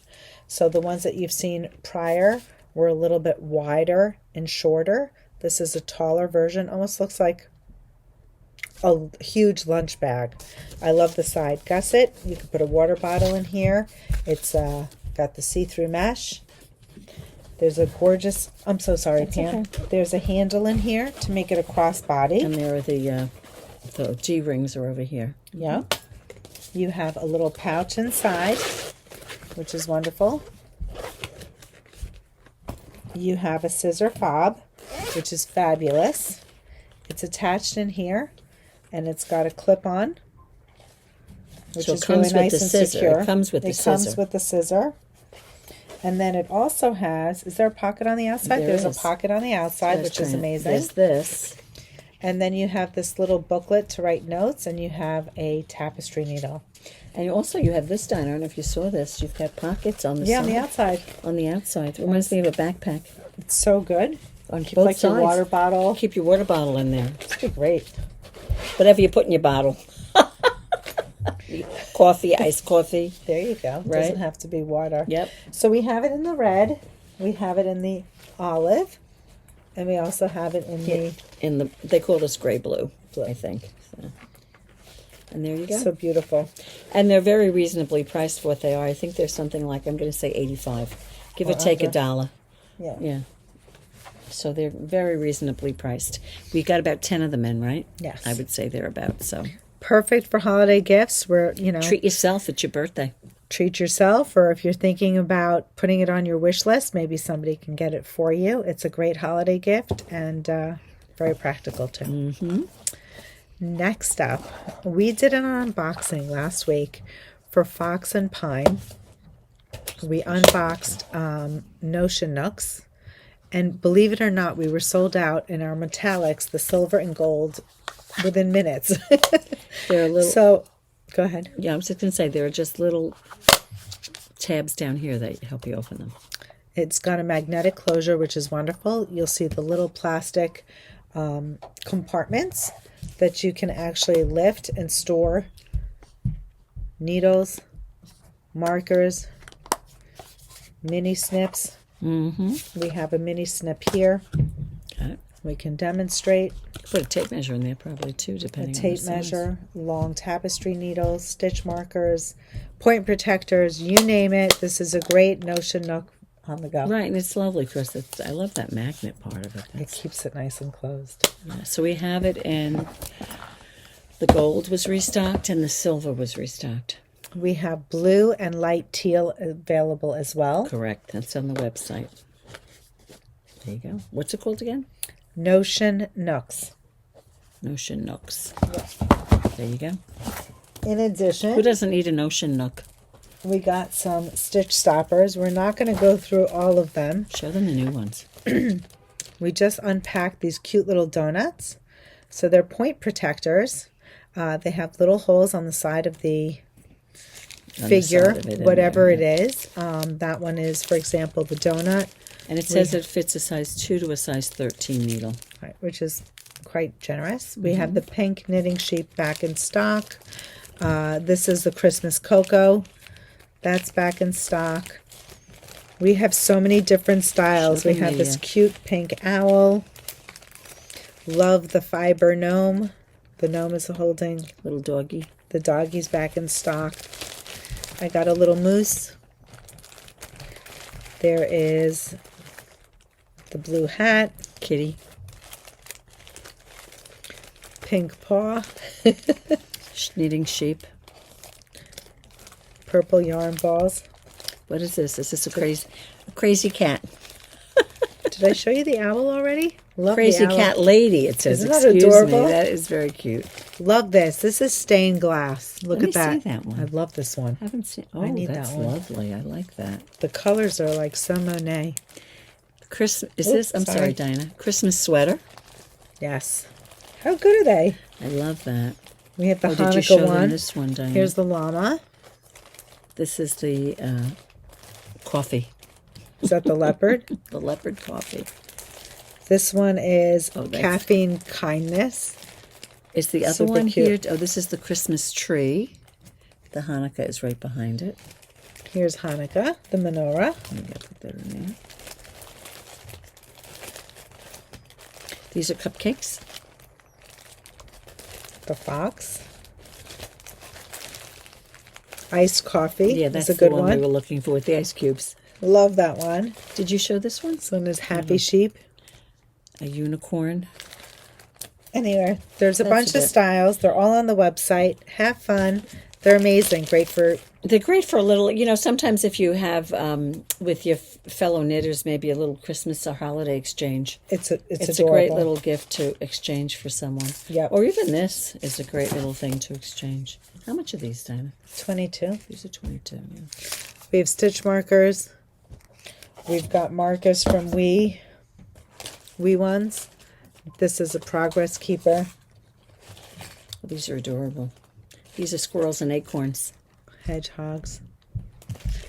So the ones that you've seen prior were a little bit wider and shorter. This is a taller version. Almost looks like a huge lunch bag. I love the side gusset. You can put a water bottle in here. It's got the see-through mesh. There's a gorgeous, I'm so sorry, Pam. Okay. There's a handle in here to make it a crossbody. And there are the G-rings are over here. Yeah. You have a little pouch inside, which is wonderful. You have a scissor fob, which is fabulous. It's attached in here, and it's got a clip-on, which is really nice and secure. It comes with the scissor. It comes with the scissor. And then it also has, is there a pocket on the outside? There's a pocket on the outside, which is amazing. There's this. And then you have this little booklet to write notes, and you have a tapestry needle. And also you have this, Dina. I don't know if you saw this. You've got pockets on the side. Yeah, on the outside. On the outside. It reminds me of a backpack. It's so good. On Keep both like sides. Your water bottle. Keep your water bottle in there. It's great. Whatever you put in your bottle. Coffee, iced coffee. There you go. Right? Doesn't have to be water. Yep. So we have it in the red. We have it in the olive. And we also have it in the... They call this gray blue, I think. So. And there you go. So beautiful. And they're very reasonably priced for what they are. I think they're something like, I'm going to say 85. Give or take $1. Yeah. Yeah. So they're very reasonably priced. We got about 10 of them in, right? Yes. I would say they're about, so. Perfect for holiday gifts where, Treat yourself. It's your birthday. Treat yourself, or if you're thinking about putting it on your wish list, maybe somebody can get it for you. It's a great holiday gift and very practical too. Mm-hmm. Next up, we did an unboxing last week for Fox and Pine. We unboxed Notion Nooks, and believe it or not, we were sold out in our metallics, the silver and gold, within minutes. They're a little. So, go ahead. Yeah, I was just going to say there are just little tabs down here that help you open them. It's got a magnetic closure, which is wonderful. You'll see the little plastic compartments that you can actually lift and store needles, markers, mini snips. Mm-hmm. We have a mini snip here. Got it. We can demonstrate. Put a tape measure in there probably too, depending on the Tape size. measure, long tapestry needles, stitch markers, point protectors, you name it. This is a great Notion Nook on the go. Right, and it's lovely because I love that magnet part of it. It keeps it nice and closed. Yeah, so we have it in the gold was restocked and the silver was restocked. We have blue and light teal available as well. Correct. That's on the website. There you go. What's it called again? Notion Nooks. Notion Nooks. Yeah. There you go. In addition, Who doesn't need a Notion Nook? we got some stitch stoppers. We're not going to go through all of them. Show them the new ones. We just unpacked these cute little donuts. So they're point protectors. They have little holes on the side of the figure, whatever it is. That one is, for example, the donut. And it says it fits a size 2 to a size 13 needle. Right, which is quite generous. We have the pink knitting sheet back in stock. This is the Christmas Cocoa. That's back in stock. We have so many different styles. We have this cute pink owl. Love the fiber gnome. The gnome is holding Little doggy. the doggies back in stock. I got a little moose. There is the blue hat. Kitty. Pink paw. Knitting sheep. Purple yarn balls. What is this? Is this a crazy cat? Did I show you the owl already? Love Crazy the owl. cat lady, it says. Isn't that Excuse adorable? me. That is very cute. Love this. This is stained glass. Look Let at that. me see that one. I love this one. I haven't seen. Oh, I need that's that one. lovely. I like that. The colors are like so Monet. Is Oops, this? I'm sorry, sorry. Dinah. Christmas sweater. Yes. How good are they? I love that. We have the Did you Hanukkah show them one. this one, Dinah? Here's the llama. This is the coffee. Is that the leopard? The leopard coffee. This one is that's- Caffeine Kindness. Is the other Super one cute. here? Oh, this is the Christmas tree. The Hanukkah is right behind it. Here's Hanukkah, the menorah. Let me put that in there. These are cupcakes. The fox. Iced coffee. Yeah, that's is a good the one we were looking for with the ice cubes. Love that one. Did you show this one? This one is Happy Sheep. A unicorn. Anyway, there's a That's bunch a of bit. styles. They're all on the website. Have fun. They're amazing. Great for They're great for a little, sometimes if you have with your fellow knitters, maybe a little Christmas or holiday exchange. it's It's adorable. a great little gift to exchange for someone. Yep. Or even this is a great little thing to exchange. How much are these, Dina? 22. These are 22. Yeah. We have stitch markers. We've got markers from Wee ones. This is a progress keeper. These are adorable. These are squirrels and acorns. Hedgehogs.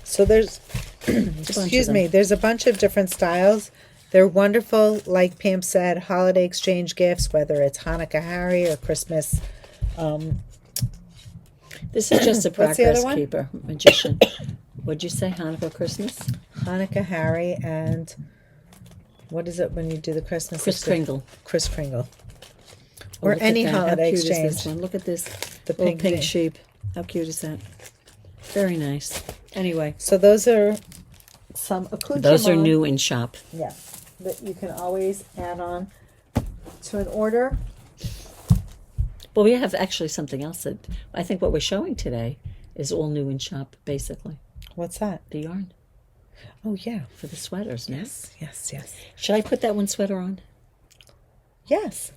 So there's, excuse them. me, there's a bunch of different styles. They're wonderful, like Pam said, holiday exchange gifts, whether it's Hanukkah Harry or Christmas. This is just a What's the other progress one? keeper, magician. What'd you say, Hanukkah Christmas? Hanukkah Harry and what is it when you do the Christmas? Kris Kringle. Kris Kringle. Oh, Or look at any that. How holiday cute is exchange. this one? Look at this. The Little pink pink thing. sheep. How cute is that? Very nice. Anyway, So those are some accoutrements. those are new in shop. Yeah, that you can always add on to an order. Well, we have actually something else that I think what we're showing today is all new in shop, basically. What's that? The yarn Oh, yeah. for the sweaters. No? Yes. Should I put that one sweater on? Yes.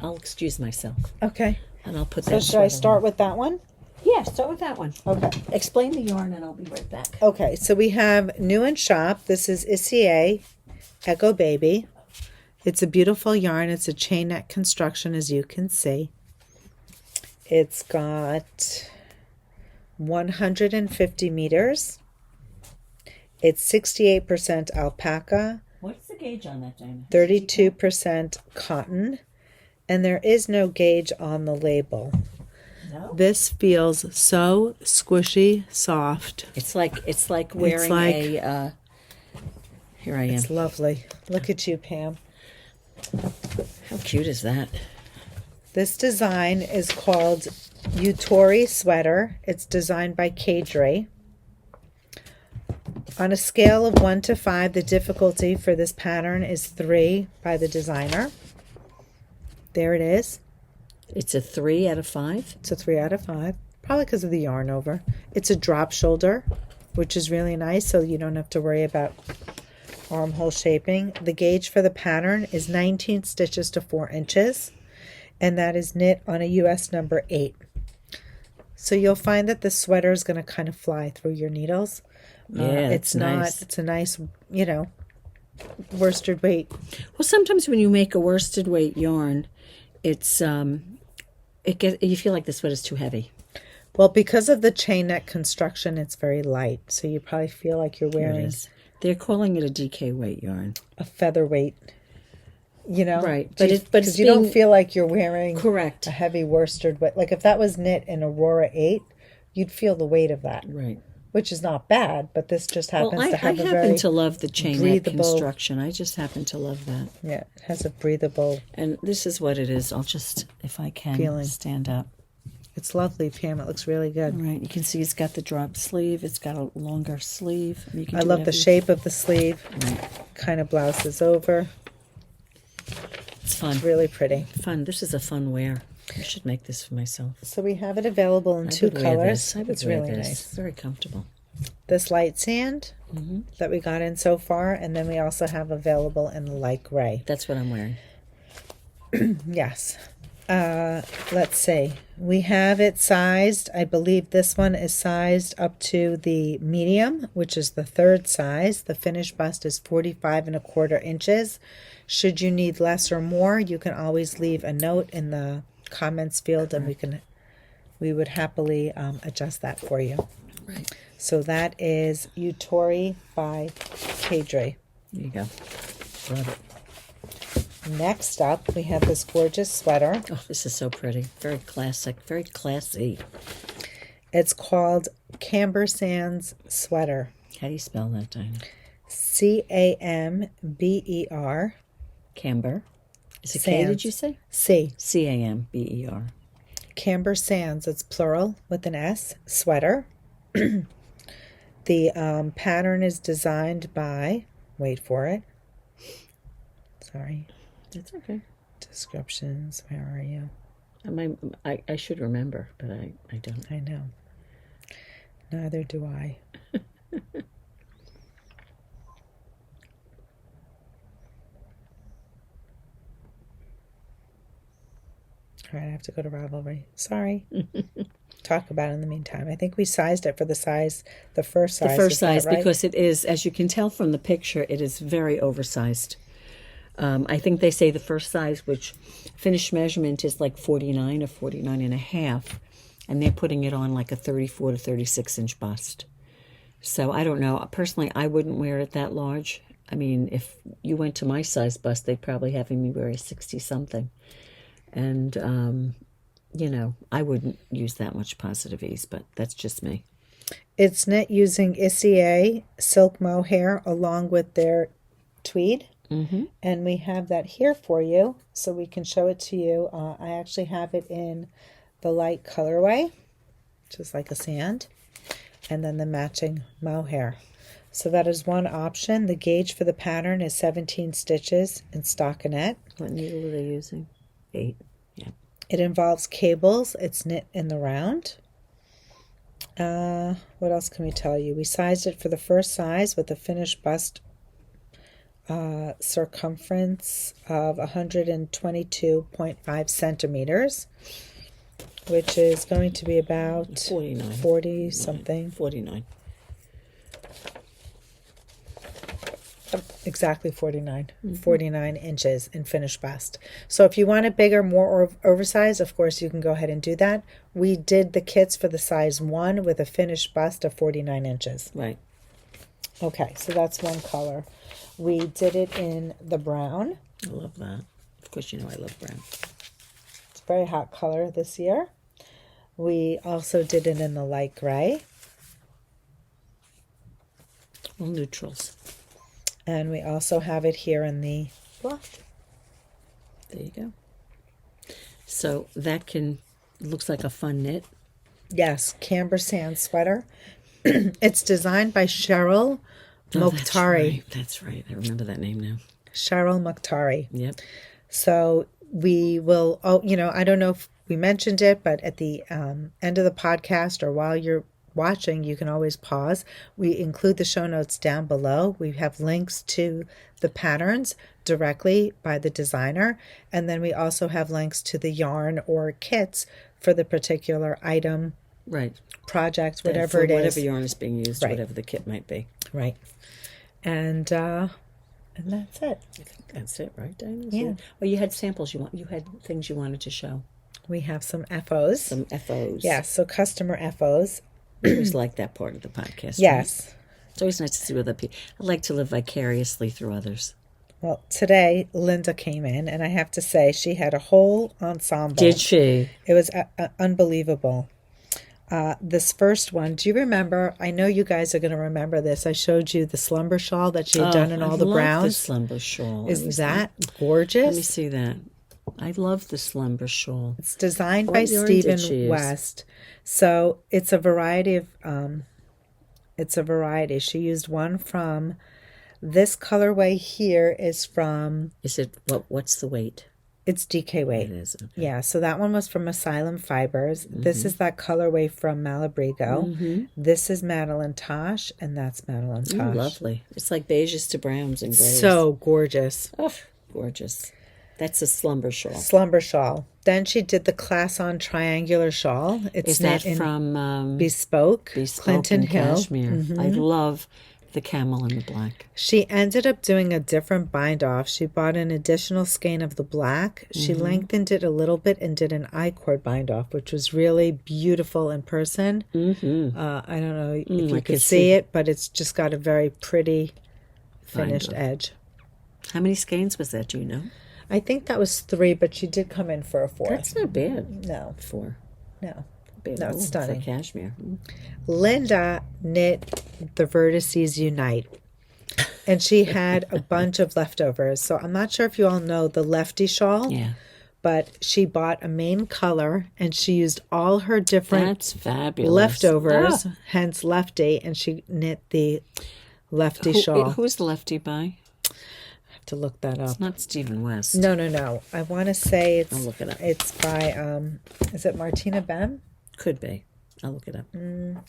I'll excuse myself Okay. and I'll put So that should sweater I start on. with that one? Yeah, start with that one. Okay. Explain the yarn and I'll be right back. Okay, so we have new in shop. This is ICA Echo Baby. It's a beautiful yarn. It's a chain net construction, as you can see. It's got 150 meters. It's 68% alpaca, What's the gauge on that, Dina? 32% cotton, and there is no gauge on the label. No? This feels so squishy, soft. It's like wearing like- a. Here I am. It's lovely. Look at you, Pam. How cute is that? This design is called Yutori Sweater. It's designed by Caidree. On a scale of 1 to 5, the difficulty for this pattern is 3 by the designer. There it is. It's a 3 out of 5? It's a 3 out of 5, probably because of the yarn over. It's a drop shoulder, which is really nice, so you don't have to worry about armhole shaping. The gauge for the pattern is 19 stitches to 4 inches, and that is knit on a US number 8. So you'll find that the sweater is going to kind of fly through your needles. Yeah, it's not. nice. It's a nice, worsted weight. Well, sometimes when you make a worsted weight yarn, it's you feel like the sweater's too heavy. Well, because of the chain neck construction, it's very light, so you probably feel like you're wearing. They're calling it a DK weight yarn, a featherweight. Right? But you don't feel like you're wearing correct a heavy worsted weight. Like if that was knit in Aurora 8, you'd feel the weight of that. Right. Which is not bad, but this just happens to have a very I happen to love the chain neck construction. I just happen to love that. Yeah, it has a breathable. And this is what it is. I'll just, if I can, stand up. It's lovely, Pam. It looks really good. Right. You can see it's got the drop sleeve. It's got a longer sleeve. I love the shape of the sleeve. Right. Kind of blouses over. It's fun. It's really pretty. Fun. This is a fun wear. I should make this for myself. So we have it available in 2 colors. It's really nice. It's very comfortable. This light sand that we got in so far, and then we also have available in the light gray. That's what I'm wearing. Yes. Let's see. We have it sized. I believe this one is sized up to the medium, which is the 3rd size. The finished bust is 45.25 inches. Should you need less or more, you can always leave a note in the comments field, and we would happily adjust that for you. Right. So that is Yutori by Caidree. There you go. Love it. Next up, we have this gorgeous sweater. Oh, this is so pretty. Very classic. Very classy. It's called Cambersands sweater. How do you spell that, Dina? Camber. Camber. Is it Sands. K, did you say? C. Camber. Cambersands, it's plural with an S, sweater. The pattern is designed by, wait for it. Sorry. That's okay. Descriptions, where are you? I should remember, but I don't. I know. Neither do I. All right, I have to go to Ravelry. Sorry. Talk about it in the meantime. I think we sized it for the size, the first size. The first size, right? because it is, as you can tell from the picture, it is very oversized. I think they say the first size, which finished measurement is like 49 or 49 and a half, and they're putting it on like a 34 to 36 inch bust. So I don't know. Personally, I wouldn't wear it that large. I mean, if you went to my size bust, they'd probably have me wear a 60 something. And, I wouldn't use that much positive ease, but that's just me. It's knit using Issei silk mohair along with their tweed. Mm-hmm. And we have that here for you, so we can show it to you. I actually have it in the light colorway, just like a sand, and then the matching mohair. So that is one option. The gauge for the pattern is 17 stitches in stockinette. What needle are they using? 8. Yeah. It involves cables. It's knit in the round. What else can we tell you? We sized it for the first size with a finished bust circumference of 122.5 centimeters, which is going to be about 40 something. 49. Exactly 49. 49 inches in finished bust. So if you want it bigger, more oversized, of course you can go ahead and do that. We did the kits for the size 1 with a finished bust of 49 inches. Right. Okay, so that's one color. We did it in the brown. I love that. Of course, you know I love brown. It's a very hot color this year. We also did it in the light gray. All neutrals. And we also have it here in the blush. There you go. So that looks like a fun knit. Yes, Cambersands sweater. It's designed by Cheryl Mokhtori. That's right. I remember that name now. Cheryl Mokhtori. Yep. So we will, I don't know if we mentioned it, but at the end of the podcast or while you're watching, you can always pause. We include the show notes down below. We have links to the patterns directly by the designer. And then we also have links to the yarn or kits for the particular item, right, project, whatever it is. Whatever yarn is being used, right. Whatever the kit might be. Right. And that's it. I think that's it, right, Dina? Yeah. Well, you had samples you had things you wanted to show. We have some FOs. Some FOs. Yeah, so customer FOs. I always like that part of the podcast. Yes. Right? It's always nice to see other people. I like to live vicariously through others. Well, today Linda came in, and I have to say she had a whole ensemble. Did she? It was unbelievable. This first one, do you remember? I know you guys are going to remember this. I showed you the Slumber shawl that she had done in all the browns. The Slumber shawl. Is that gorgeous? Let me see that. I love the Slumber shawl. It's designed by Stephen West. So it's a variety of. She used one from. This colorway here is from. Is it what's the weight? It's DK weight. It is. Okay. Yeah, so that one was from Asylum Fibers. Mm-hmm. This is that colorway from Malabrigo. Mm-hmm. This is Madeline Tosh, and that's Madeline Tosh. Oh, lovely. It's like beiges to browns and grays. So gorgeous. Oh, gorgeous. That's a Slumber shawl. Slumber shawl. Then she did the Classon triangular shawl. Is that from Bespoke Clinton Hill. Cashmere. Mm-hmm. I love the camel in the black. She ended up doing a different bind off. She bought an additional skein of the black. She lengthened it a little bit and did an I-cord bind off, which was really beautiful in person. Mm-hmm. I don't know if you could see it, but it's just got a very pretty finished edge. How many skeins was that, do you know? I think that was 3, but she did come in for a 4th. That's not bad. No. 4. No. Big. No, it's stunning. For cashmere. Linda knit the Vertices Unite, and she had a bunch of leftovers. So I'm not sure if you all know the Leftie shawl, but she bought a main color, and she used all her different leftovers, hence Leftie, and she knit the Leftie shawl. Who's Leftie by? I have to look that up. It's not Stephen West. No. I want to say it's. I'll look it up. It's by. Is it Martina Mehm? Could be. I'll look it up.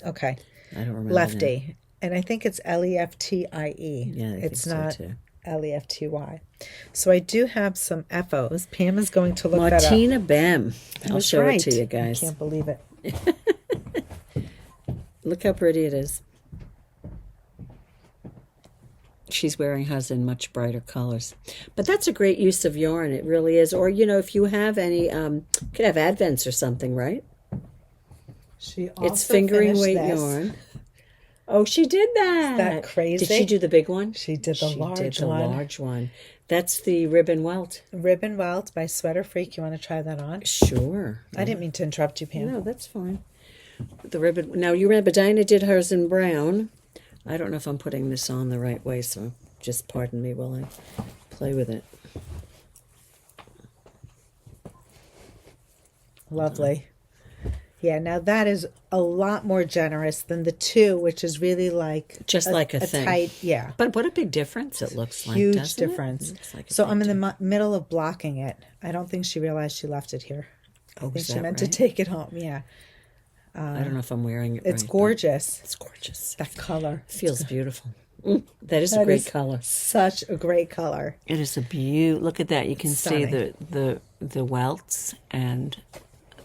Okay. I don't remember. Leftie. And I think it's Leftie. Yeah, it's think not so too. Lefty. So I do have some FOs. Pam is going to look that up. Martina Mehm. I'll show it to you guys. I can't believe it. Look how pretty it is. She's wearing hers in much brighter colors. But that's a great use of yarn. It really is. Or, if you have any, you could have Advents or something, right? She also it's fingering weight this. Yarn. Oh, she did that. Is that crazy? Did she do the big one? She did the large one. That's the Ribbon Welt. Ribbon Welt by SweaterFreak. You want to try that on? Sure. I didn't mean to interrupt you, Pam. No, that's fine. The ribbon. Now, you remember Dina did hers in brown. I don't know if I'm putting this on the right way, so just pardon me while I play with it. Lovely. Yeah, now that is a lot more generous than the 2, which is really like just like a thing. Tight, yeah. But what a big difference it looks like. Huge difference. Like so I'm in the middle of blocking it. I don't think she realized she left it here. Oh, I think she meant to take it home. Yeah. I don't know if I'm wearing it. It's gorgeous. It's gorgeous. That color feels beautiful. That is a great color. Such a great color. It is a beauty. Look at that. You can see the welts and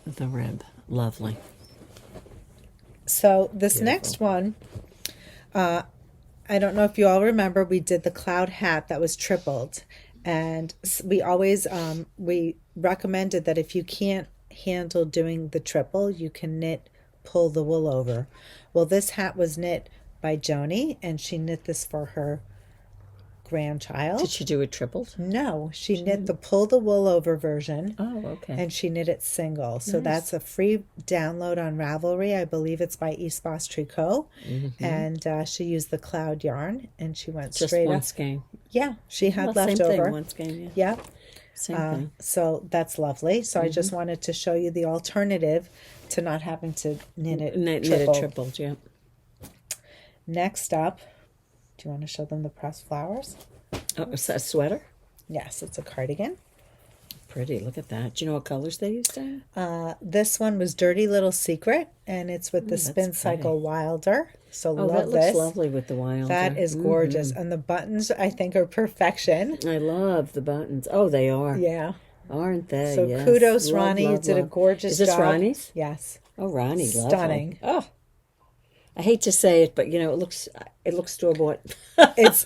the rib. Lovely. So this next one, I don't know if you all remember, we did the cloud hat that was tripled, and we always we recommended that if you can't handle doing the triple, you can pull the wool over. Well, this hat was knit by Joni, and she knit this for her grandchild. Did she do it tripled? No, she knit the pull the wool over version. Oh, okay. And she knit it single. So that's a free download on Ravelry. I believe it's by East Boss Tricot. Mm-hmm. And she used the cloud yarn, and she went just straight one up. skein. Yeah, she had leftover. Same thing, one skein, yeah. Same thing. So that's lovely. So I just wanted to show you the alternative to not having to knit it tripled, yeah. Next up, Do you want to show them the pressed flowers? Oh, it's a sweater? Yes, it's a cardigan. Pretty. Look at that. Do you know what colors they used, Diana? This one was Dirty Little Secret, and it's with the Spin Cycle Wilder. So love that this. looks lovely with the Wilder. That is gorgeous. And the buttons, I think, are perfection. I love the buttons. Oh, they are. Yeah. Aren't they? So yes. kudos, Love, Ronnie. love, You did a love. gorgeous job. Is this Ronnie's? Yes. Oh, Ronnie. Stunning. Lovely. Oh. I hate to say it, but, it looks store-bought. It's...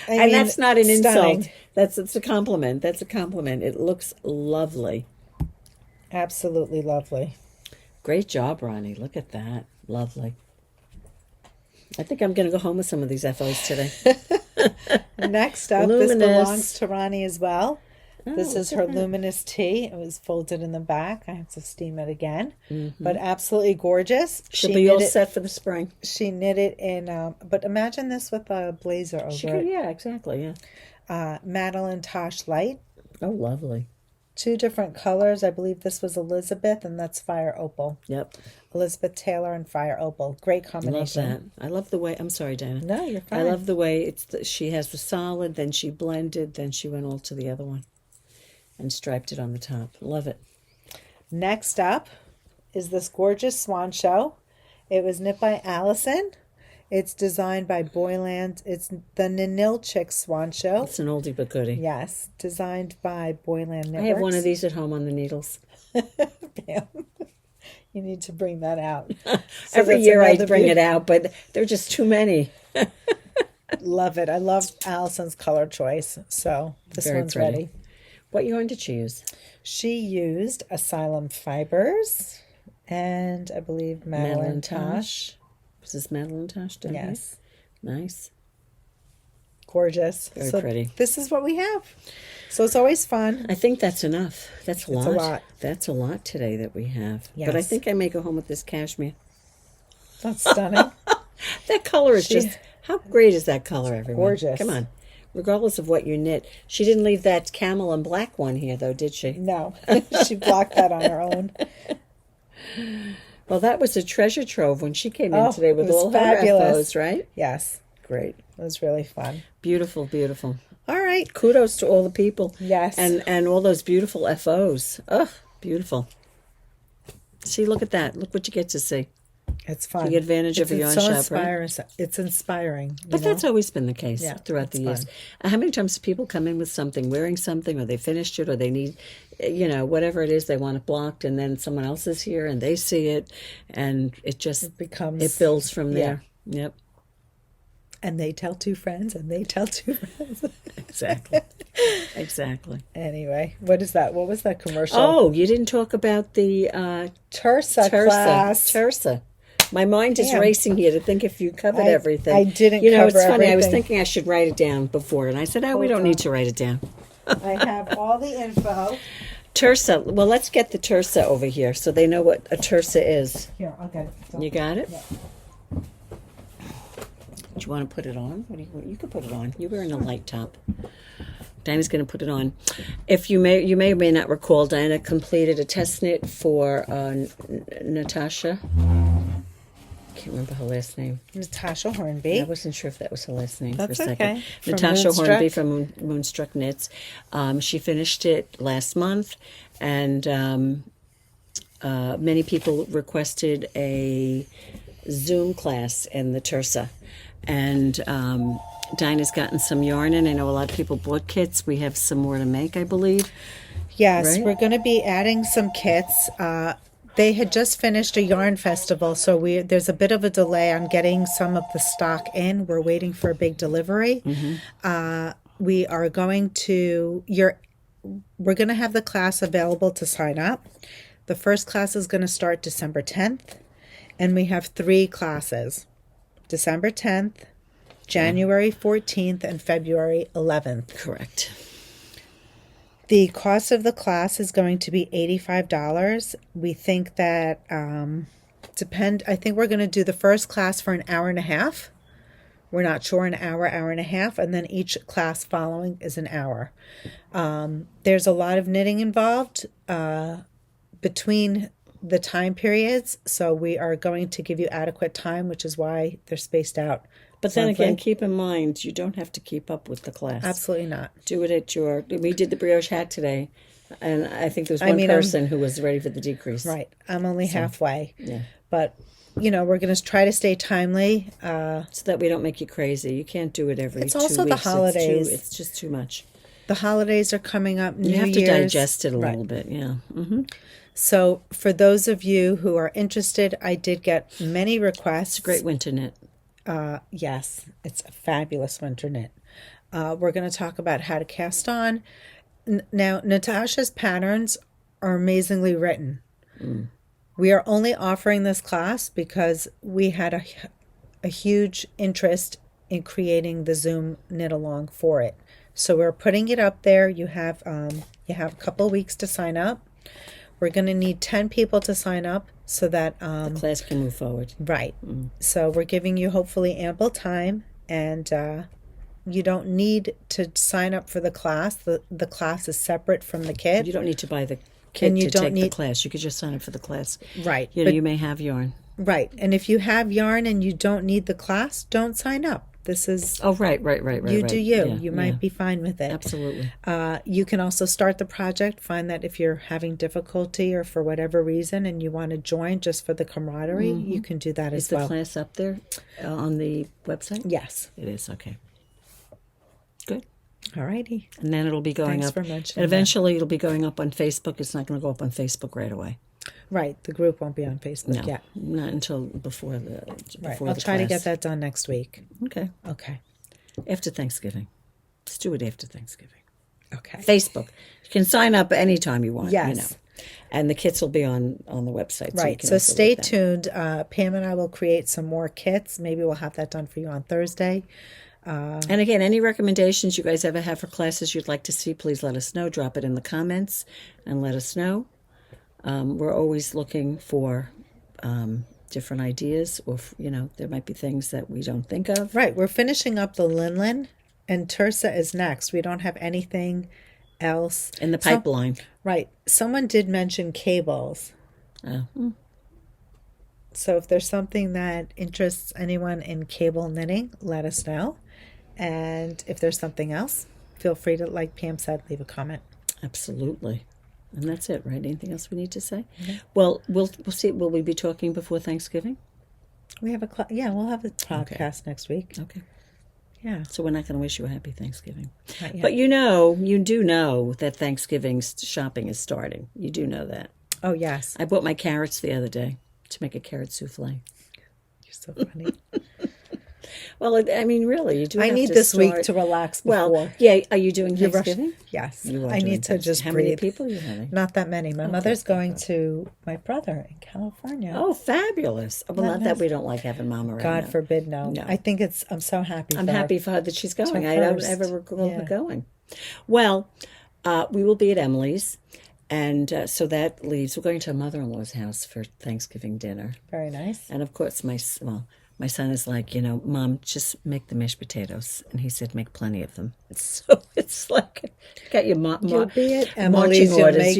and that's not an stunning. insult. It's a compliment. That's a compliment. It looks lovely. Absolutely lovely. Great job, Ronnie. Look at that. Lovely. I think I'm going to go home with some of these FOs today. Next up, Luminous. this belongs to Ronnie as well. Oh, this is her Luminos Tee. It was folded in the back. I have to steam it again. But absolutely gorgeous. She'll be all set for the spring. She knit it in, but imagine this with a blazer over it. Yeah, exactly, yeah. Madeline Tosh Light. Oh, lovely. 2 different colors. I believe this was Elizabeth, and that's Fire Opal. Yep. Elizabeth Taylor and Fire Opal. Great combination. Love that. I love the way, I'm sorry, Dana. No, you're fine. I love the way she has the solid, then she blended, then she went all to the other one and striped it on the top. Love it. Next up is this gorgeous swan show. It was knit by Allison. It's designed by Boyland. It's the Nanilchik Swan Show. It's an oldie but goodie. Yes, designed by Boyland Knitworks. I have one of these at home on the needles. Bam. You need to bring that out. Every year I bring it out, but there are just too many. Love it. I love Allison's color choice. So this Very one's pretty. ready. What yarn did she use? She used Asylum Fibers and I believe Madeline Tosh. Was this Madeline Tosh? Yes. Nice. Gorgeous. Very pretty. This is what we have. So it's always fun. I think that's enough. That's a lot. It's a lot. That's a lot today that we have. Yes. But I think I may go home with this cashmere. That's stunning. That color is just, how great is that color, everyone? Gorgeous. Come on. Regardless of what you knit. She didn't leave that camel and black one here, though, did she? No. She blocked that on her own. Well, that was a treasure trove when she came in today with all fabulous. her FOs, right? Yes. Great. It was really fun. Beautiful, beautiful. All right. Kudos to all the people. Yes. And all those beautiful FOs. Oh, beautiful. See, look at that. Look what you get to see. It's fun. Take advantage of a yarn shop, right? It's inspiring. But that's always been the case throughout the years. fun. How many times do people come in with something, wearing something, or they finished it, or they need, whatever it is, they want it blocked, and then someone else is here, and they see it, and it builds from there. Yep. And they tell 2 friends, and they tell 2 friends. Exactly. Exactly. Anyway, what is that? What was that commercial? Oh, you didn't talk about the Tursa class. Tursa. My mind is racing here to think if you covered everything. I didn't cover it's funny. Everything. I was thinking I should write it down before, and I said, we don't need to write it down. I have all the info. Tursa. Well, let's get the Tursa over here so they know what a Tursa is. Here, I'll get it. You got it? Yeah. Do you want to put it on? You could put it on. You're wearing a light top. Diana's going to put it on. If you may or may not recall, Diana completed a test knit for Natasha. I can't remember her last name. Natasha Hornby. I wasn't sure if that was her last name for a That's second. okay. Natasha Hornby from Moonstruck Knits. She finished it last month, and many people requested a Zoom class in the Tursa. And Dinah's gotten some yarn in. I know a lot of people bought kits. We have some more to make, I believe. Yes, right? We're going to be adding some kits. They had just finished a yarn festival, so there's a bit of a delay on getting some of the stock in. We're waiting for a big delivery. Mm-hmm. We are going to we're going to have the class available to sign up. The first class is going to start December 10th, and we have 3 classes. December 10th, January 14th, and February 11th. Correct. The cost of the class is going to be $85. We think that, I think we're going to do the first class for an hour and a half. We're not sure, an hour and a half, and then each class following is an hour. There's a lot of knitting involved between the time periods, so we are going to give you adequate time, which is why they're spaced out But then again, keep in mind, you don't have to keep up with the class. Absolutely not. Do it at your... We did the brioche hat today, and I think there was one person who was ready for the decrease. Right. I'm only halfway. Yeah. But, we're going to try to stay timely. So that we don't make you crazy. You can't do it every 2 weeks. It's also the holidays. It's just too much. The holidays are coming up. You have to digest it a little bit, yeah. Mm-hmm. So for those of you who are interested, I did get many requests. It's a great winter knit. Yes, it's a fabulous winter knit. We're going to talk about how to cast on. Now, Natasha's patterns are amazingly written. We are only offering this class because we had a huge interest in creating the Zoom knit along for it. So we're putting it up there. You have a couple weeks to sign up. We're going to need 10 people to sign up so that the class can move forward. Right. So we're giving you hopefully ample time, and you don't need to sign up for the class. The class is separate from the kit. You don't need to buy the kit to take the class. You could just sign up for the class. Right. You may have yarn. Right. And if you have yarn and you don't need the class, don't sign up. This is... Oh, right. You do you. Yeah, you might be fine with it. Absolutely. You can also start the project. Find that if you're having difficulty or for whatever reason and you want to join just for the camaraderie, you can do that as well. Is the class up there on the website? Yes. It is. Okay. Good. All righty. And then it'll be going up. Thanks for mentioning and eventually it'll be going up on Facebook. It's not going to go up on Facebook right away. Right. The group won't be on Facebook yet. Not until before the I'll try to get that done next week. Okay. After Thanksgiving. Let's do it after Thanksgiving. Okay. Facebook. You can sign up anytime you want. Yes. And the kits will be on the website. Right. So stay tuned. Pam and I will create some more kits. Maybe we'll have that done for you on Thursday. And again, any recommendations you guys ever have for classes you'd like to see, please let us know. Drop it in the comments and let us know. We're always looking for different ideas, or there might be things that we don't think of. Right. We're finishing up the Lin-Lin, and Tursa is next. We don't have anything else in the pipeline. Right. Someone did mention cables. Oh. So if there's something that interests anyone in cable knitting, let us know. And if there's something else, feel free to, like Pam said, leave a comment. Absolutely. And that's it, right? Anything else we need to say? Mm-hmm. Well, we'll see. Will we be talking before Thanksgiving? We have we'll have a podcast next week. Okay. Yeah. So we're not going to wish you a happy Thanksgiving. But you do know that Thanksgiving shopping is starting. You do know that. Oh, yes. I bought my carrots the other day to make a carrot souffle. You're so funny. Well, I mean, really, you do. I have need to this week to relax before. Well, yeah. Are you doing Thanksgiving? Yes. You are I need to just How breathe. many people are you having? Not that many. My mother's going to my brother in California. Oh, fabulous. Well, not that we don't like having Mama right God now. forbid, no. I think I'm so happy I'm happy for her that she's going. I don't ever recall her going. Well, we will be at Emily's. And so that leaves, we're going to a mother-in-law's house for Thanksgiving dinner. Very nice. And of course, my son is like, Mom, just make the mashed potatoes. And he said, make plenty of them. So it's like, got your You'll be at marching Emily's, orders,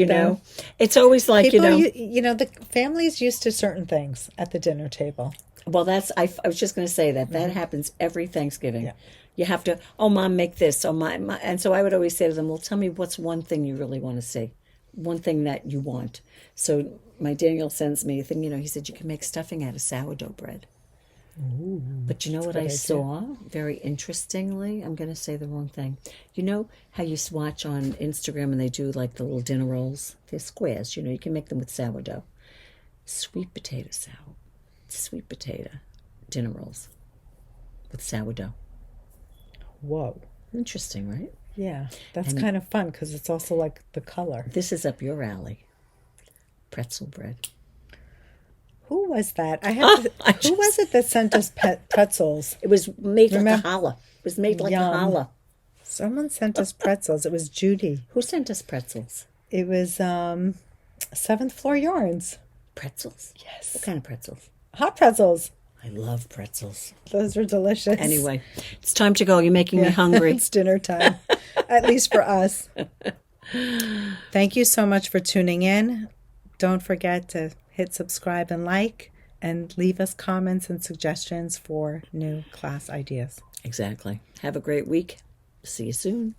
It's always like, people, the families used to certain things at the dinner table. Well, I was just going to say that. That happens every Thanksgiving. Yeah. You have to, Mom, make this. Oh, my. And so I would always say to them, well, tell me what's one thing you really want to see. One thing that you want. So my Daniel sends me a thing, he said you can make stuffing out of sourdough bread. Ooh, but you know what I saw? Very interestingly, I'm going to say the wrong thing. You know how you watch on Instagram and they do like the little dinner rolls? They're squares, you can make them with sourdough. Sweet potato dinner rolls with sourdough. Whoa. Interesting, right? Yeah, that's kind of fun because it's also like the color. This is up your alley. Pretzel bread. Who was that? Who was it that sent us pretzels? It was made like a challah. It was made like Yum. a challah. Someone sent us pretzels. It was Judy. Who sent us pretzels? It was 7th Floor Yarns. Pretzels? Yes. What kind of pretzels? Hot pretzels. I love pretzels. Those are delicious. Anyway, it's time to go. You're making me hungry. It's dinner time, at least for us. Thank you so much for tuning in. Don't forget to hit subscribe and like. and leave us comments and suggestions for new class ideas. Exactly. Have a great week. See you soon.